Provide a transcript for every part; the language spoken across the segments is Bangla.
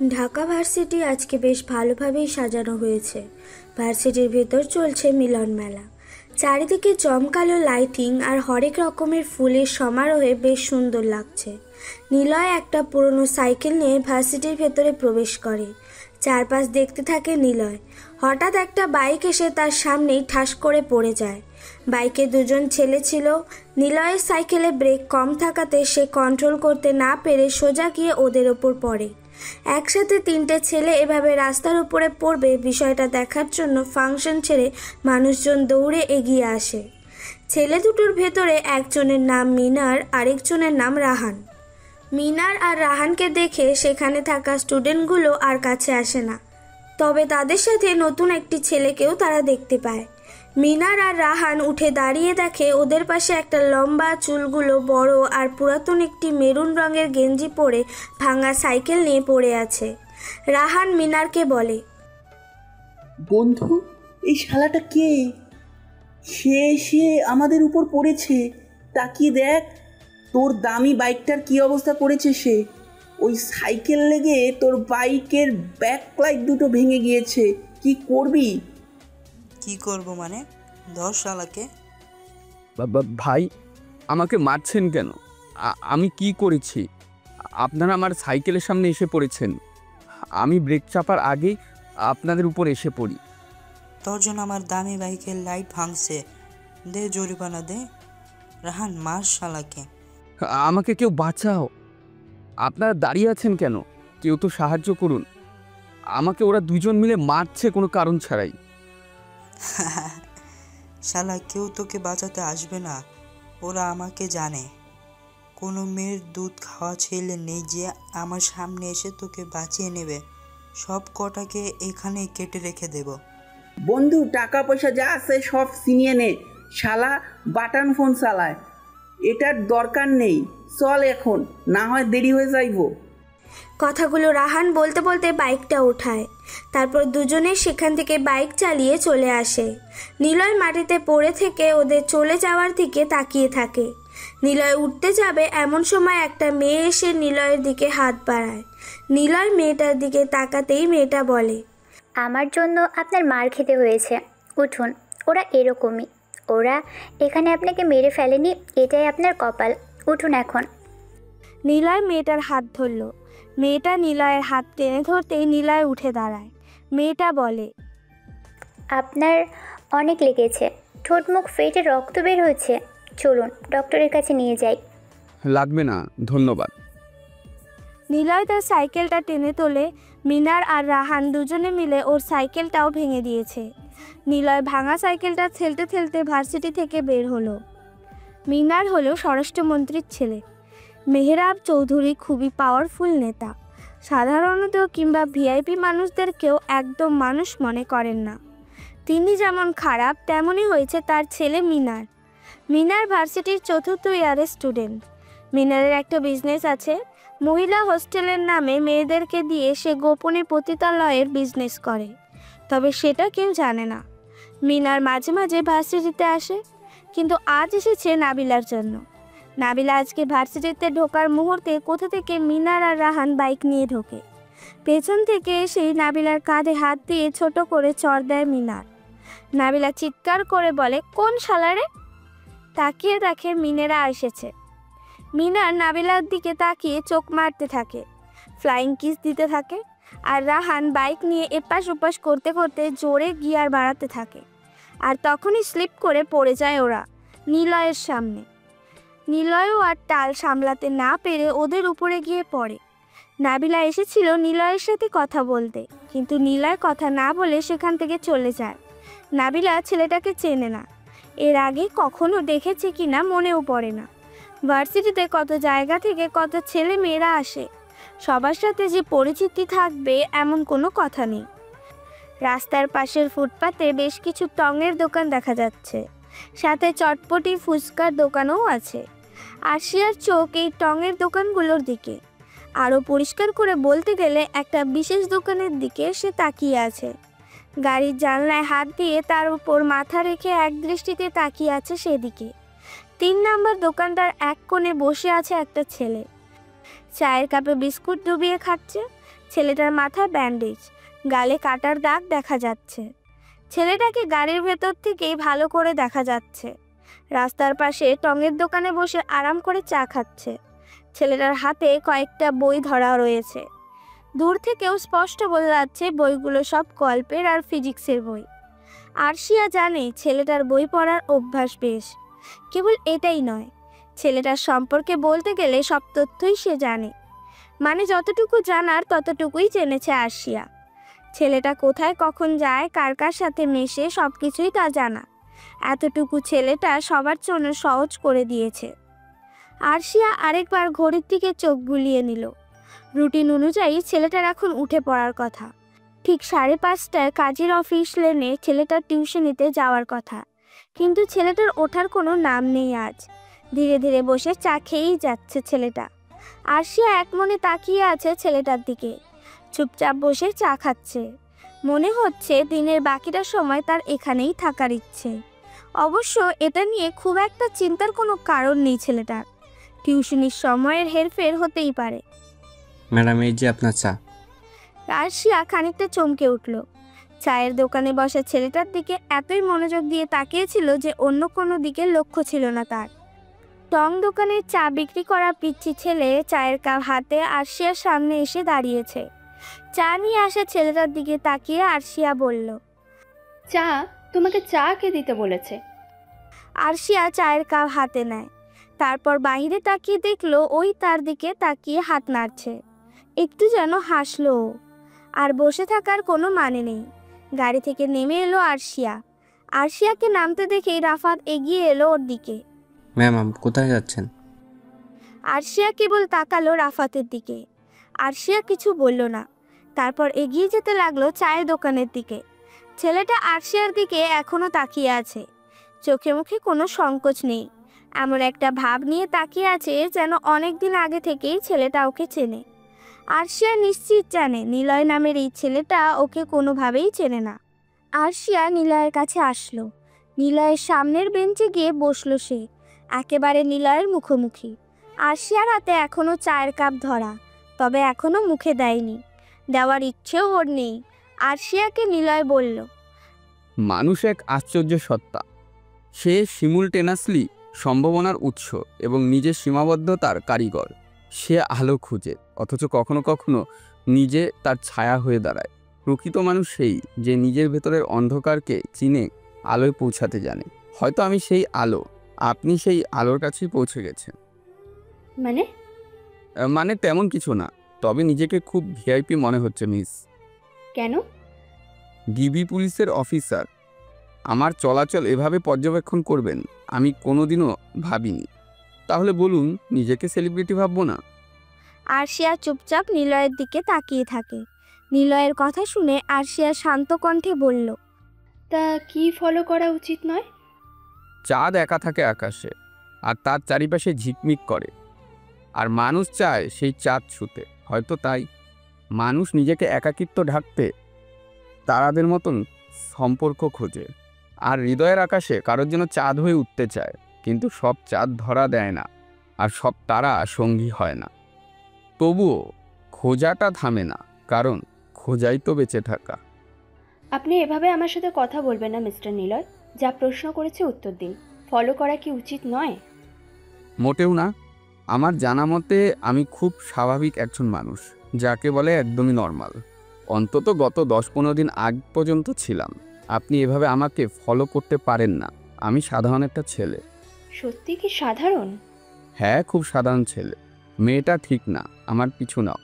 ঢাকা ভার্সিটি আজকে বেশ ভালোভাবেই সাজানো হয়েছে। ভার্সিটির ভেতর চলছে মিলন মেলা। চারিদিকে জমকালো লাইটিং আর হরেক রকমের ফুলের সমারোহে বেশ সুন্দর লাগছে। নিলয় একটা পুরনো সাইকেল নিয়ে ভার্সিটির ভেতরে প্রবেশ করে। চারপাশ দেখতে থাকে নিলয়। হঠাৎ একটা বাইক এসে তার সামনেই ঠাস করে পড়ে যায়। বাইকে দুজন ছেলে ছিল। নিলয়ের সাইকেলে ব্রেক কম থাকাতে সে কন্ট্রোল করতে না পেরে সোজা গিয়ে ওদের ওপর পড়ে। একসাথে তিনটে ছেলে এভাবে রাস্তার উপরে পড়বে বিষয়টা দেখার জন্য ফাংশন ছেড়ে মানুষজন দৌড়ে এগিয়ে আসে। ছেলে দুটোর ভেতরে একজনের নাম মিনার, আরেকজনের নাম রাহান। মিনার আর রাহানকে দেখে সেখানে থাকা স্টুডেন্টগুলো আর কাছে আসে না, তবে তাদের সাথে নতুন একটি ছেলেকেও তারা দেখতে পায়। মিনার আর রাহান উঠে দাঁড়িয়ে দেখে ওদের পাশে একটা লম্বা, চুলগুলো বড় আর পুরাতন একটি মেরুন রঙের গেঞ্জি পরে ভাঙা সাইকেল নিয়ে পড়ে আছে। রাহান মিনারকে বলে, বন্ধু, এই শালাটা কে? সে আমাদের উপর পড়েছে। তাকিয়ে দেখ, তোর দামি বাইকটার কি অবস্থা করেছে সে। ওই সাইকেল লেগে তোর বাইকের ব্যাক লাইট দুটো ভেঙে গিয়েছে। কি করবি? কি করব মানে? ধর শালাকে। ভাই, আমাকে মারছেন কেন? আমি কি করেছি? আপনারা আমার সাইকেলের সামনে এসে পড়েছেন। আমি ব্রেক চাপার আগেই আপনাদের উপর এসে পড়ি। তোর জন্য আমার দামি বাইকের লাইট ভাঙছে, দে জরিমানা দে। রাহান, মার শালাকে। আমাকে কেউ বাঁচাও। আপনারা দাঁড়িয়ে আছেন কেন? কেউ তো সাহায্য করুন। আমাকে ওরা দুজন মিলে মারছে কোনো কারণ ছাড়াই। শালা, কেউ তোকে বাঁচাতে আসবে না। ওরা আমাকে জানে। কোনো মেয়ের দুধ খাওয়া ছেলে নেই যে আমার সামনে এসে তোকে বাঁচিয়ে নেবে। সব কটাকে এখানে কেটে রেখে দেব। বন্ধু, টাকা পয়সা যা আছে সব ছিনিয়ে নে। শালা বাটন ফোন চালায়, এটার দরকার নেই। চল এখন, না হয় দেরি হয়ে যাইব। কথাগুলো রাহান বলতে বলতে বাইকটা ওঠায়। তারপর দুজনে সেখান থেকে বাইক চালিয়ে চলে আসে। নিলয় মাটিতে পড়ে থেকে ওদের চলে যাওয়ার দিকে তাকিয়ে থাকে। নিলয় উঠতে যাবে এমন সময় একটা মেয়ে এসে নিলয়ের দিকে হাত বাড়ায়। নিলয় মেয়েটার দিকে তাকাতেই মেয়েটা বলে, আমার জন্য আপনার মার খেতে হয়েছে। উঠুন, ওরা এরকমই। ওরা এখানে আপনাকে মেরে ফেলেনি, এটাই আপনার কপাল। উঠুন এখন। নিলয় মেয়েটার হাত ধরল। মেয়েটা নিলয়ের হাত টেনে ধরতেই নিলয় উঠে দাঁড়ায়। মেয়েটা বলে, আপনার অনেক লেগেছে, ঠোঁট মুখ ফেটে রক্ত বের হচ্ছে। চলুন ডক্টরের কাছে নিয়ে যাই। লাগবে না, ধন্যবাদ। নিলয় তার সাইকেলটা টেনে তোলে। মিনার আর রাহান দুজনে মিলে ওর সাইকেলটাও ভেঙে দিয়েছে। নিলয় ভাঙা সাইকেলটা ঠেলতে ঠেলতে ভার্সিটি থেকে বের হলো। মিনার হলো স্বরাষ্ট্রমন্ত্রীর ছেলে। মেহরাব চৌধুরী খুবই পাওয়ারফুল নেতা। সাধারণত কিংবা ভিআইপি মানুষদেরকেও একদম মানুষ মনে করেন না। তিনি যেমন খারাপ, তেমনই হয়েছে তার ছেলে মিনার। মিনার ভার্সিটির 4th ইয়ারের স্টুডেন্ট। মিনারের একটা বিজনেস আছে। মহিলা হোস্টেলের নামে মেয়েদেরকে দিয়ে সে গোপনে পতিতালয়ের বিজনেস করে, তবে সেটা কেউ জানে না। মিনার মাঝে মাঝে ভার্সিটিতে আসে, কিন্তু আজ এসেছে নাবিলার জন্য। নাবিলা আজকে ভার্সিটিতে ঢোকার মুহূর্তে কোথা থেকে মিনার আর রাহান বাইক নিয়ে ঢোকে। পেছন থেকে এসেই নাবিলার কাঁধে হাত দিয়ে ছোট করে চড় দেয় মিনার। নাবিলা চিৎকার করে বলে, কোন শালারে? তাকিয়ে দেখে মিনেরা এসেছে। মিনার নাবিলার দিকে তাকিয়ে চোখ মারতে থাকে, ফ্লাইং কিস দিতে থাকে, আর রাহান বাইক নিয়ে এপাশ ওপাশ করতে করতে জোরে গিয়ার বাড়াতে থাকে। আর তখনই স্লিপ করে পড়ে যায় ওরা নিলয়ের সামনে। নিলয়ও আর টাল সামলাতে না পেরে ওদের উপরে গিয়ে পড়ে। নাবিলা এসেছিল নিলয়ের সাথে কথা বলতে, কিন্তু নিলয় কথা না বলে সেখান থেকে চলে যায়। নাবিলা ছেলেটাকে চেনে না, এর আগে কখনো দেখেছে কিনা মনেও পড়ে না। ভার্সিটিতে কত জায়গা থেকে কত ছেলে মেয়েরা আসে, সবার সাথে যে পরিচিতি থাকবে এমন কোনো কথা নেই। রাস্তার পাশের ফুটপাতে বেশ কিছু টঙের দোকান দেখা যাচ্ছে, সাথে চটপটি ফুচকার দোকানও আছে। আরশিয়ার চোখ এই টঙের দোকানগুলোর দিকে। আরও পরিষ্কার করে বলতে গেলে একটা বিশেষ দোকানের দিকে সে তাকিয়ে আছে। গাড়ির জানলায় হাত দিয়ে তার উপর মাথা রেখে এক দৃষ্টিতে তাকিয়ে আছে সেদিকে। 3 নম্বর দোকানটার এক কোণে বসে আছে একটা ছেলে, চায়ের কাপে বিস্কুট ডুবিয়ে খাচ্ছে। ছেলেটার মাথায় ব্যান্ডেজ, গালে কাটার দাগ দেখা যাচ্ছে। ছেলেটাকে গাড়ির ভেতর থেকেই ভালো করে দেখা যাচ্ছে। রাস্তার পাশে টঙের দোকানে বসে আরাম করে চা খাচ্ছে। ছেলেটার হাতে কয়েকটা বই ধরা রয়েছে। দূর থেকেও স্পষ্ট বোঝা যাচ্ছে বইগুলো সব গল্পের আর ফিজিক্সের বই। আরশিয়া জানে ছেলেটার বই পড়ার অভ্যাস বেশ। কেবল এটাই নয়, ছেলেটার সম্পর্কে বলতে গেলে সব তথ্যই সে জানে। মানে যতটুকু জানার ততটুকুই জেনেছে আরশিয়া। ছেলেটা কোথায় কখন যায়, কার কার সাথে মেশে, সব কিছুই তা জানা। এতটুকু ছেলেটা সবার জন্য সহজ করে দিয়েছে। আরশিয়া আরেকবার ঘড়ির দিকে চোখ বুলিয়ে নিল। রুটিন অনুযায়ী ছেলেটার এখন উঠে পড়ার কথা। ঠিক 5:30টায় কাজের অফিস লেনে ছেলেটার টিউশনিতে যাওয়ার কথা, কিন্তু ছেলেটার ওঠার কোনো নাম নেই আজ। ধীরে ধীরে বসে চা খেয়েই যাচ্ছে ছেলেটা। আরশিয়া এক মনে তাকিয়ে আছে ছেলেটার দিকে। চুপচাপ বসে চা খাচ্ছে। মনে হচ্ছে দিনের বাকিটা সময় তার এখানেই থাকার ইচ্ছে। অবশ্য এটা নিয়ে খুব একটা চিন্তার কোনো কারণ নেই ছেলেটার। টিউশনির সময়ের হেরফের হতেই পারে। ম্যাডাম, এই যে আপনার চা। আরশিয়া খানিকটা চমকে উঠল। চায়ের দোকানে বসা ছেলেটার দিকে এতই মনোযোগ দিয়ে তাকিয়েছিল যে অন্য কোনো দিকে লক্ষ্য ছিল না তার। টং দোকানের চা বিক্রি করা পিচ্চি ছেলে চায়ের কাপ হাতে আরশিয়ার সামনে এসে দাঁড়িয়েছে। চা নিয়ে আসা ছেলেটার দিকে তাকিয়ে আরশিয়া বলল, চা? তোমাকে চা কে দিতে বলেছে? আরশিয়া চায়ের কাপ হাতে নেয়। তারপর বাইরে তাকিয়ে দেখলো ওই তার দিকে তাকিয়ে হাত নাড়ছে। একটু যেন হাসলো ও। আর বসে থাকার কোনো মানে নেই। গাড়ি থেকে নেমে এলো আরশিয়া। আরশিয়াকে নামতে দেখেই রাফাত এগিয়ে এলো ওর দিকে। ম্যাম, কোথায় যাচ্ছেন? আরশিয়া কেবল তাকালো রাফাতের দিকে। আরশিয়া কিছু বলল না। তারপর এগিয়ে যেতে লাগলো চায়ের দোকানের দিকে। ছেলেটা আরশিয়ার দিকে এখনো তাকিয়ে আছে। চোখে মুখে কোনো সংকোচ নেই। এমন একটা ভাব নিয়ে তাকিয়ে আছে যেন অনেক দিন আগে থেকেই ছেলেটা ওকে চেনে। আরশিয়া নিশ্চিত জানে নিলয় নামের এই ছেলেটা ওকে কোনোভাবেই চেনে না। আরশিয়া নিলয়ের কাছে আসলো। নিলয়ের সামনের বেঞ্চে গিয়ে বসলো সে, একেবারে নিলয়ের মুখোমুখি। আরশিয়ার হাতে এখনও চায়ের কাপ ধরা, তবে এখনও মুখে দেয়নি। দেওয়ার ইচ্ছেও ওর নেই। আরশিয়াকে নিলয় বলল, মানুষ এক আশ্চর্য সত্তা। সে সিমুলটেনাসলি সম্ভাবনার উৎস এবং নিজের সীমাবদ্ধতার কারিগর। সে আলো খুঁজে, অথচ কখনো কখনো নিজে তার ছায়া হয়ে দাঁড়ায়। প্রকৃত মানুষ সেই যে নিজের ভেতরের অন্ধকারকে চিনে আলোয় পৌঁছাতে জানে। হয়তো আমি সেই আলো, আপনি সেই আলোর কাছেই পৌঁছে গেছেন। মানে তেমন কিছু না, তবে নিজেকে খুব ভিআইপি মনে হচ্ছে মিস। কেন? ডিবি পুলিশের অফিসার আমার চলাচল এভাবে পর্যবেক্ষণ করবেন আমি কোনোদিনও ভাবিনি। তাহলে বলুন, নিজেকে সেলিব্রিটি ভাববো না? আরশিয়া চুপচাপ নিলয়ের দিকে তাকিয়ে থাকে। নিলয়ের কথা শুনে আরশিয়া শান্ত কণ্ঠে বলল, তা কি ফলো করা উচিত নয়? চাঁদ একা থাকে আকাশে, আর তার চারিপাশে ঝিকমিক করে, আর মানুষ চায় সেই চাঁদ ছুঁতে। হয়তো তাই মানুষ নিজেকে একাকিত্ব ঢাকতে তারাদের মতন সম্পর্ক খোঁজে, আর হৃদয়ের আকাশে কারোর জন্য চাঁদ হয়ে উঠতে চায়। কিন্তু সব চাঁদ ধরা দেয় না, আর সব তারা সঙ্গী হয় না। তবুও খোঁজাটা থামে না, কারণ খোঁজাই তো বেঁচে থাকা। আপনি এভাবে আমার সাথে কথা বলবেন না মিস্টার নিলয়। যা প্রশ্ন করেছে উত্তর দিন। ফলো করা কি উচিত নয়? মোটেও না। আমার জানা মতে আমি খুব স্বাভাবিক একজন মানুষ, যাকে বলে একদমই নর্মাল। অন্তত গত 10-15 দিন আগ পর্যন্ত ছিলাম। আপনি এভাবে আমাকে ফলো করতে পারেন না। আমি সাধারণ একটা ছেলে। সত্যি কি সাধারণ? হ্যাঁ, খুব সাধারণ ছেলে। মেয়েটা ঠিক না, আমার পিছু নাও।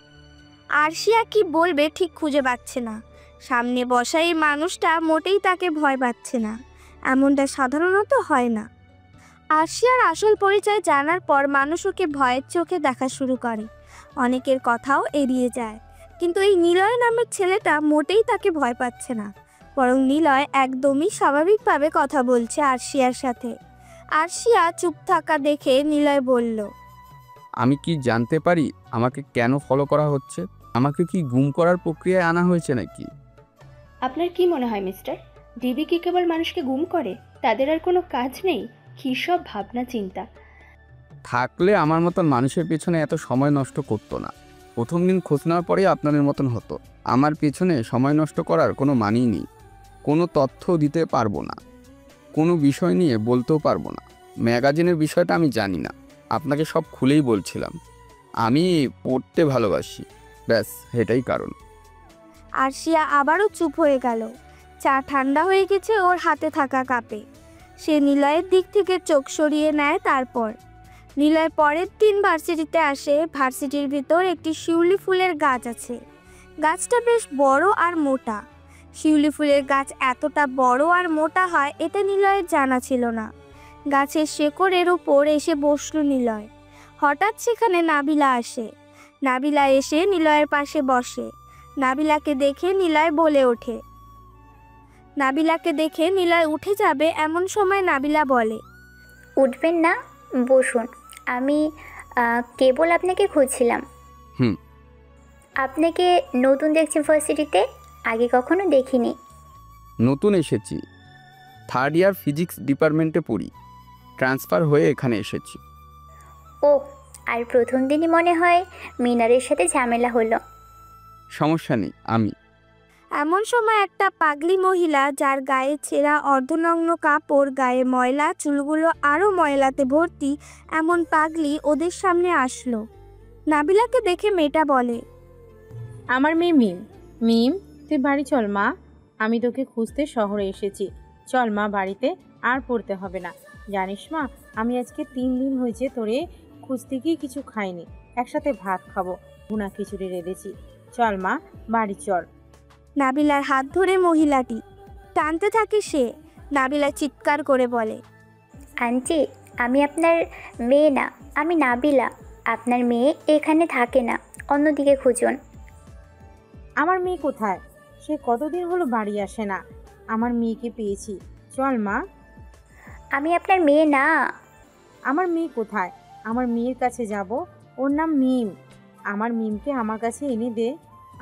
আরশিয়া কি বলবে ঠিক খুঁজে পাচ্ছে না। সামনে বসা এই মানুষটা মোটেই তাকে ভয় পাচ্ছে না। এমনটা সাধারণত হয় না। আরশিয়ার আসল পরিচয় জানার পর মানুষ ওকে ভয়ের চোখে দেখা শুরু করে। অনেকের কথাও এড়িয়ে যায়। কিন্তু এই নিলয় নামের ছেলেটা মোটেই তাকে ভয় পাচ্ছে না, বরং নিলয় একদমই স্বাভাবিকভাবে কথা বলছে আরশিয়ার সাথে। আরশিয়া চুপ থাকা দেখে নিলয় বলল, আমি কি জানতে পারি আমাকে কেন ফলো করা হচ্ছে? আমাকে কি গুম করার প্রক্রিয়ায় আনা হয়েছে নাকি? আপনার কি মনে হয় মিস্টার, ডিবি কি কেবল মানুষকে গুম করে? তাদের আর কোনো কাজ নেই? কী সব ভাবনা চিন্তা! থাকলে আমার মতন মানুষের পেছনে এত সময় নষ্ট করতো না। প্রথম দিন খোঁজ নেওয়ার পরেই আপনাদের মতন হতো। আমার পেছনে সময় নষ্ট করার কোনো মানেই নেই। কোনো তথ্য দিতে পারবো না, কোনো বিষয় নিয়ে বলতেও পারবো না। ম্যাগাজিনের বিষয়টা আমি জানি না, আপনাকে সব খুলেই বলছিলাম। আমি পড়তে ভালোবাসি, ব্যাস এটাই কারণ। আরশিয়া আবারও চুপ হয়ে গেল। চা ঠান্ডা হয়ে গেছে ওর হাতে থাকা কাপে। সে নিলয়ের দিক থেকে চোখ সরিয়ে নেয়। তারপর নিলয় পরের দিন ভার্সিটিতে আসে। ভার্সিটির ভিতর একটি শিউলি ফুলের গাছ আছে। গাছটা বেশ বড় আর মোটা। শিউলি ফুলের গাছ এতটা বড় আর মোটা হয় এটা নিলয়ের জানা ছিল না। গাছের শেকড়ের উপর এসে বসল নিলয়। হঠাৎ সেখানে নাবিলা আসে। নাবিলা এসে নিলয়ের পাশে বসে। নাবিলাকে দেখে নিলয় বলে ওঠে। নাবিলাকে দেখে নিলয় উঠে যাবে এমন সময় নাবিলা বলে, উঠবেন না, বসুন। আমি কেবল আপনাকে খুঁজছিলাম। হুম। আপনাকে নতুন দেখছি ভার্সিটিতে, আগে কখনো দেখিনি। নতুন এসেছি, 3rd ইয়ার ফিজিক্স ডিপার্টমেন্টে পড়ি। ট্রান্সফার হয়ে এখানে এসেছি। ও, আর প্রথম দিনই মনে হয় মিনারের সাথে ঝামেলা হলো। সমস্যা নেই। আমি এমন সময় একটা পাগলি মহিলা, যার গায়ে ছেঁড়া অর্ধনগ্ন কাপড়, গায়ে ময়লা, চুলগুলো আরও ময়লাতে ভর্তি, এমন পাগলি ওদের সামনে আসলো। নাবিলাকে দেখে মেয়েটা বলে, আমার মেয়ে মিম। মিম, তুই বাড়ি চল মা, আমি তোকে খুঁজতে শহরে এসেছি। চল মা বাড়িতে, আর পড়তে হবে না। জানিস মা, আমি আজকে 3 দিন হয়েছে তোরে খুঁজতে গিয়ে কিছু খাইনি। একসাথে ভাত খাবো, ভুনা খিচুড়ি রেঁধেছি। চল মা বাড়ি চল। নাবিলার হাত ধরে মহিলাটি টানতে থাকে সে। নাবিলা চিৎকার করে বলে, আন্টি, আমি আপনার মেয়ে না, আমি নাবিলা। আপনার মেয়ে এখানে থাকে না, অন্যদিকে খুঁজুন। আমার মেয়ে কোথায়? সে কতদিন হলো বাড়ি আসে না। আমার মেয়েকে পেয়েছি, চল মা। আমি আপনার মেয়ে না। আমার মেয়ে কোথায়? আমার মেয়ের কাছে যাব, ওর নাম মিম। আমার মিমকে আমার কাছে এনে দে,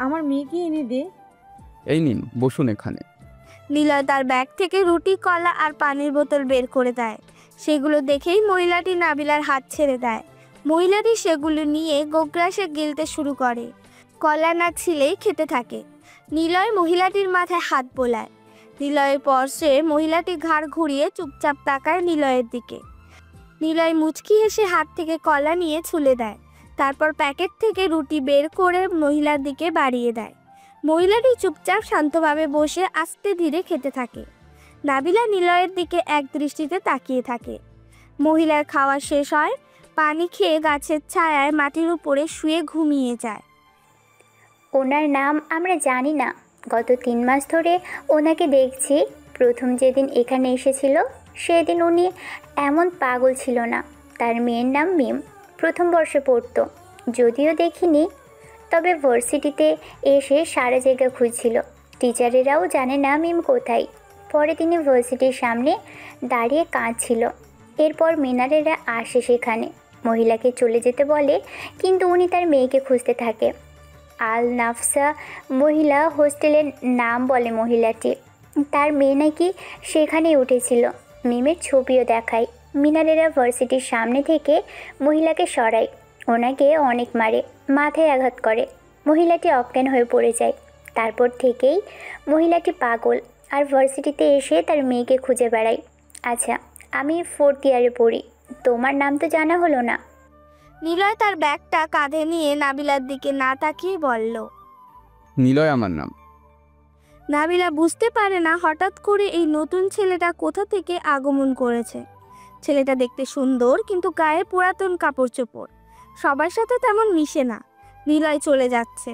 আমার মেয়েকে এনে দে। এই নিন, বসুন এখানে। নিলয় তার ব্যাগ থেকে রুটি, কলা আর পানির বোতল বের করে দেয়। সেগুলো দেখেই মহিলাটি নাবিলার হাত ছেড়ে দেয়। মহিলাটি সেগুলো নিয়ে গোগ্রাসে গিলতে শুরু করে। কলা না ছিলেই খেতে থাকে। নিলয় মহিলাটির মাথায় হাত বোলায়। নিলয়ের পরশে মহিলাটি ঘাড় ঘুরিয়ে চুপচাপ তাকায় নিলয়ের দিকে। নিলয় মুচকি হেসে হাত থেকে কলা নিয়ে ছুলে দেয়। তারপর প্যাকেট থেকে রুটি বের করে মহিলার দিকে বাড়িয়ে দেয়। মহিলাটি চুপচাপ শান্তভাবে বসে আস্তে ধীরে খেতে থাকে। নাবিলা নিলয়ের দিকে এক দৃষ্টিতে তাকিয়ে থাকে। মহিলার খাওয়া শেষ হয়, পানি খেয়ে গাছের ছায়ায় মাটির উপরে শুয়ে ঘুমিয়ে যায়। ওনার নাম আমরা জানি না। গত 3 মাস ধরে ওনাকে দেখছি। প্রথম যেদিন এখানে এসেছিল সেদিন উনি এমন পাগল ছিল না। তার মেয়ের নাম মিম, প্রথম বর্ষে পড়তো। যদিও দেখিনি, তবে ভার্সিটিতে এসে সারা জায়গা খুঁজছিল। টিচারেরাও জানে না মিম কোথায়। পরে তিনি ভার্সিটির সামনে দাঁড়িয়ে কাঁদছিল। এরপর মিনারেরা আসে সেখানে, মহিলাকে চলে যেতে বলে, কিন্তু উনি তার মেয়েকে খুঁজতে থাকে। আল নাফসা মহিলা হোস্টেলের নাম বলে মহিলাটি। তার মেয়ে নাকি সেখানেই উঠেছিল। মিমের ছবিও দেখায়। মিনারেরা ভার্সিটির সামনে থেকে মহিলাকে সরায়, ওনাকে অনেক মারে, মাথায় আঘাত করে। মহিলাটি অজ্ঞান হয়ে পড়ে যায়। তারপর থেকেই মহিলাটি পাগল আর ভার্সিটিতে এসে তার মেয়েকে খুঁজে বেড়ায়। আচ্ছা, আমি 4th ইয়ারে পড়ি, তোমার নাম তো জানা হলো না। নিলয় তার ব্যাগটা কাঁধে নিয়ে নাবিলার দিকে না তাকিয়ে বলল, নিলয় আমার নাম। নাবিলা বুঝতে পারে না হঠাৎ করে এই নতুন ছেলেটা কোথা থেকে আগমন করেছে। ছেলেটা দেখতে সুন্দর, কিন্তু গায়ে পুরাতন কাপড় চোপড়, সবার সাথে তেমন মিশে না। নিলয় চলে যাচ্ছে।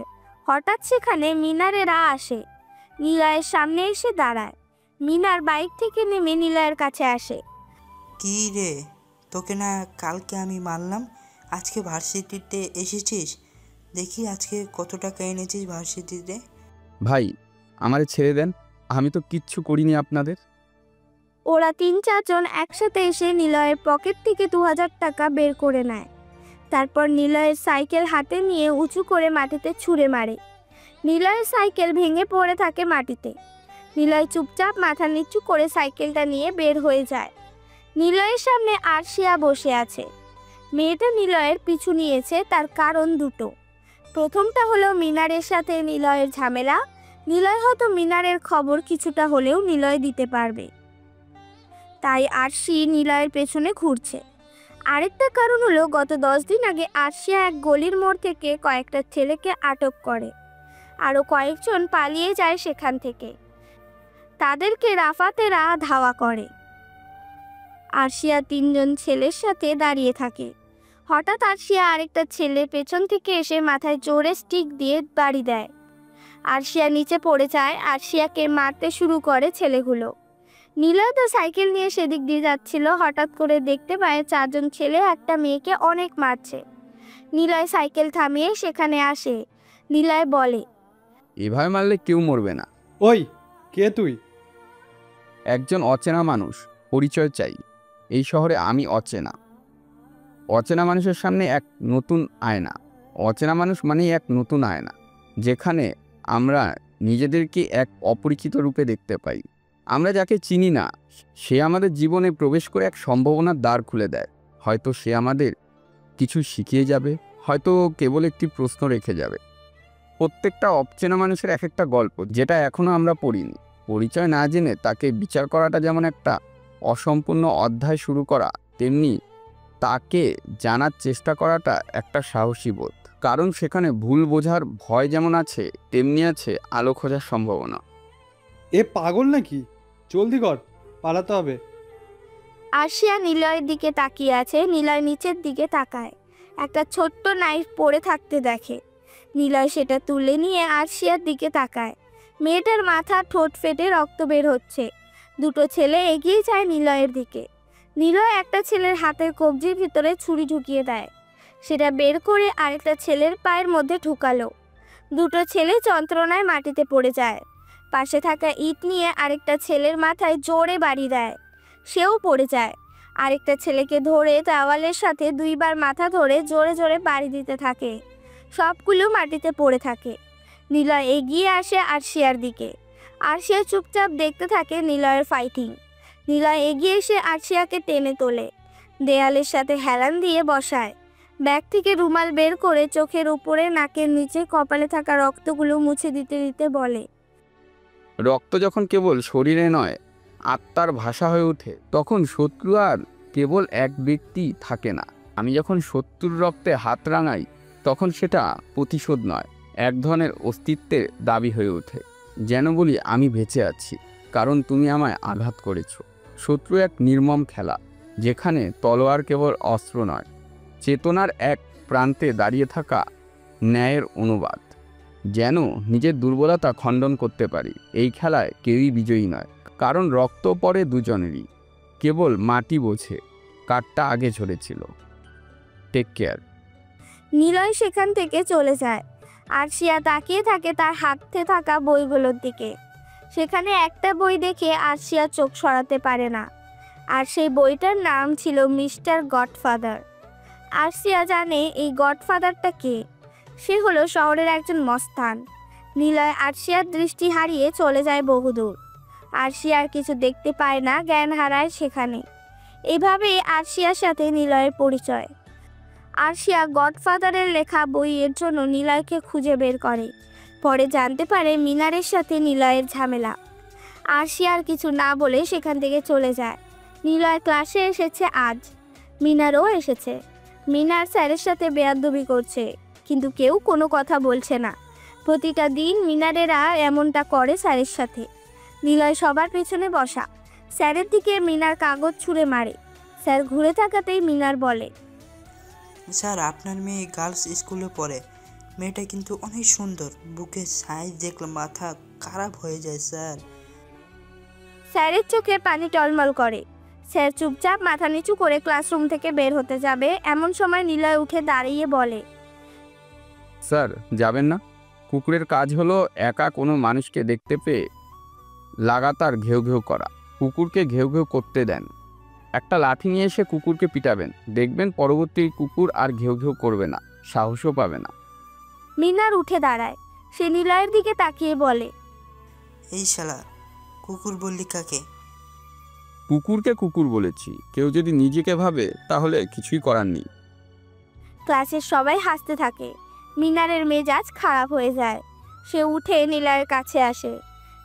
হঠাৎ সেখানে মিনারেরা আসে। নিলয়ের সামনে এসে দাঁড়ায়। মিনার বাইক থেকে নেমে নিলয়ের কাছে আসে। কি রে, তোকে না কালকে আমি মারলাম, আজকে ভার্সিটিতে এসেছিস? দেখি আজকে কত টাকা এনেছিস ভার্সিটিতে। ভাই, আমারে ছেড়ে দেন, আমি তো কিচ্ছু করিনি আপনাদের। ওরা 3-4 জন একসাথে এসে নিলয়ের পকেট থেকে 2000 টাকা বের করে নেয়। তারপর নিলয়ের সাইকেল হাতে নিয়ে উঁচু করে মাটিতে ছুঁড়ে মারে। নিলয়ের সাইকেল ভেঙে পড়ে থাকে মাটিতে। নিলয় চুপচাপ মাথা নিচু করে সাইকেলটা নিয়ে বের হয়ে যায়। নিলয়ের সামনে আরশিয়া বসে আছে। মেয়েটা নিলয়ের পিছু নিয়েছে, তার কারণ দুটো। প্রথমটা হলো মিনারের সাথে নিলয়ের ঝামেলা। নিলয় হয়তো মিনারের খবর কিছুটা হলেও নিলয় দিতে পারবে, তাই আরশি নিলয়ের পেছনে ঘুরছে। আরেকটা কারণ হলো গত 10 দিন আগে আরশিয়া এক গলির মোড় থেকে কয়েকটা ছেলেকে আটক করে, আরও কয়েকজন পালিয়ে যায় সেখান থেকে। তাদেরকে রাফাতেরা ধাওয়া করে। আরশিয়া 3 জন ছেলের সাথে দাঁড়িয়ে থাকে। হঠাৎ আরশিয়া আরেকটা ছেলে পেছন থেকে এসে মাথায় জোরে স্টিক দিয়ে বাড়ি দেয়। আরশিয়া নিচে পড়ে যায়। আরশিয়াকে মারতে শুরু করে ছেলেগুলো। নিলয় তো সাইকেল নিয়ে সেদিক দিয়ে যাচ্ছিল, হঠাৎ করে দেখতে পায় 4 জন ছেলে একটা মেয়েকে অনেক মারছে। নিলয় সাইকেল থামিয়ে সেখানে আসে। নিলয় বলে, এভাবে মারলে কেউ মরবে না। ওই কে তুই? একজন অচেনা মানুষ, পরিচয় চাই। এই শহরে আমি অচেনা। অচেনা মানুষের সামনে এক নতুন আয়না। অচেনা মানুষ মানেই এক নতুন আয়না, যেখানে আমরা নিজেদেরকে এক অপরিচিত রূপে দেখতে পাই। আমরা যাকে চিনি না, সে আমাদের জীবনে প্রবেশ করে এক সম্ভাবনার দ্বার খুলে দেয়। হয়তো সে আমাদের কিছু শিখিয়ে যাবে, হয়তো কেবল একটি প্রশ্ন রেখে যাবে। প্রত্যেকটা অচেনা মানুষের এক একটা গল্প, যেটা এখনও আমরা পড়িনি। পরিচয় না জেনে তাকে বিচার করাটা যেমন একটা অসম্পূর্ণ অধ্যায় শুরু করা, তেমনি তাকে জানার চেষ্টা করাটা একটা সাহসী বোধ। কারণ সেখানে ভুল বোঝার ভয় যেমন আছে, তেমনি আছে আলো খোঁজার সম্ভাবনা। এ পাগল নাকি? জলদি কর, পালাতে হবে। আরশিয়া নিলয়ের দিকে তাকিয়ে আছে। নিলয় নিচের দিকে তাকায়, একটা ছোট্ট নাইফ পড়ে থাকতে দেখে। নিলয় সেটা তুলে নিয়ে আরশিয়ার দিকে তাকায়। মেয়েটার মাথা ঠোঁট ফেটে রক্ত বের হচ্ছে। 2টো ছেলে এগিয়ে যায় নিলয়ের দিকে। নিলয় একটা ছেলের হাতের কবজির ভিতরে ছুরি ঢুকিয়ে দেয়। সেটা বের করে আরেকটা ছেলের পায়ের মধ্যে ঢুকালো। 2টো ছেলে যন্ত্রণায় মাটিতে পড়ে যায়। পাশে থাকা ইট নিয়ে আরেকটা ছেলের মাথায় জোরে বাড়ি দেয়, সেও পড়ে যায়। আরেকটা ছেলেকে ধরে দেওয়ালের সাথে 2 বার মাথা ধরে জোরে জোরে বাড়ি দিতে থাকে। সবগুলো মাটিতে পড়ে থাকে। নিলয় এগিয়ে আসে আরশিয়ার দিকে। আরশিয়া চুপচাপ দেখতে থাকে নিলয়ের ফাইটিং। নিলয় এগিয়ে এসে আরশিয়াকে টেনে তোলে, দেয়ালের সাথে হেলান দিয়ে বসায়। ব্যাগ থেকে রুমাল বের করে চোখের উপরে, নাকের নিচে, কপালে থাকা রক্তগুলো মুছে দিতে দিতে বলে, রক্ত যখন কেবল শরীরে নয়, আত্মার ভাষা হয়ে ওঠে, তখন শত্রু আর কেবল এক ব্যক্তি থাকে না। আমি যখন শত্রুর রক্তে হাত রাঙাই, তখন সেটা প্রতিশোধ নয়, এক ধরনের অস্তিত্বের দাবি হয়ে ওঠে। যেন বলি, আমি বেঁচে আছি কারণ তুমি আমায় আঘাত করেছো। শত্রু এক নির্মম খেলা, যেখানে তলোয়ার কেবল অস্ত্র নয়, চেতনার এক প্রান্তে দাঁড়িয়ে থাকা ন্যায়ের অনুবাদ। যেন নিজের দুর্বলতা খণ্ডন করতে পারি। এই খেলায় কেউই বিজয়ী নয়, কারণ রক্ত পড়ে দুজনেরই। কেবল মাটি বোঝে কারটা আগে ঝরেছিল। Take care. নিলয় সেখান থেকে চলে যায়। আরশিয়া তাকিয়ে থাকে তার হাতে থাকা বইগুলোর দিকে। সেখানে একটা বই দেখে আরশিয়া চোখ সরাতে পারে না, আর সেই বইটার নাম ছিল মিস্টার গডফাদার। আরশিয়া জানে এই গডফাদারটা কে। সে হলো শহরের একজন মস্তান। নিলয় আরশিয়ার দৃষ্টি হারিয়ে চলে যায় বহুদূর। আরশিয়া আর কিছু দেখতে পায় না, জ্ঞান হারায় সেখানে। এভাবেই আরশিয়ার সাথে নিলয়ের পরিচয়। আরশিয়া গডফাদারের লেখা বইয়ের জন্য নিলয়কে খুঁজে বের করে। পরে জানতে পারে মিনারের সাথে নিলয়ের ঝামেলা। আরশিয়া আর কিছু না বলে সেখান থেকে চলে যায়। নিলয় ক্লাসে এসেছে আজ। মিনারও এসেছে। মিনার স্যারের সাথে বেয়াদবি করছে, কিন্তু কেউ কোনো কথা বলছে না। প্রতিটা দিন মিনারেরা এমনটা করে স্যারের সাথে। নিলয় সবার পেছনে বসা। স্যারের দিকে মিনার কাগজ ছুঁড়ে মারে। স্যার ঘুরে তাকাতেই মিনার বলে, স্যার, আপনার মেয়ে গার্লস স্কুলে পড়ে। মেয়েটা কিন্তু অনেক সুন্দর। বুকের সাইজ দেখলে মাথা খারাপ হয়ে যায় স্যার। স্যারের চোখে পানি টলমল করে। স্যার চুপচাপ মাথা নিচু করে ক্লাসরুম থেকে বের হতে যাবে, এমন সময় নিলয় উঠে দাঁড়িয়ে বলে, স্যার, যাবেন না? কুকুরের কাজ হলো একা কোনো মানুষকে দেখতে পেয়ে লাগাতার ঘেউ ঘেউ করা। কুকুরকে ঘেউ ঘেউ করতে দেন। একটা লাঠি নিয়ে এসে কুকুরকে পিটাবেন, দেখবেন পরবর্তী কুকুর আর ঘেউ ঘেউ করবে না, সাহসও পাবে না। মিনার উঠে দাঁড়ায়। সে নিলয়ের দিকে তাকিয়ে বলে, এই শালা, কুকুর বললি কাকে? কুকুরকে কুকুর বলেছি। কেউ যদি নিজেকে ভাবে তাহলে কিছুই করার নেই। ক্লাসের সবাই হাসতে থাকে। মিনারের মেজাজ খারাপ হয়ে যায়। সে উঠে নিলয়ের কাছে আসে,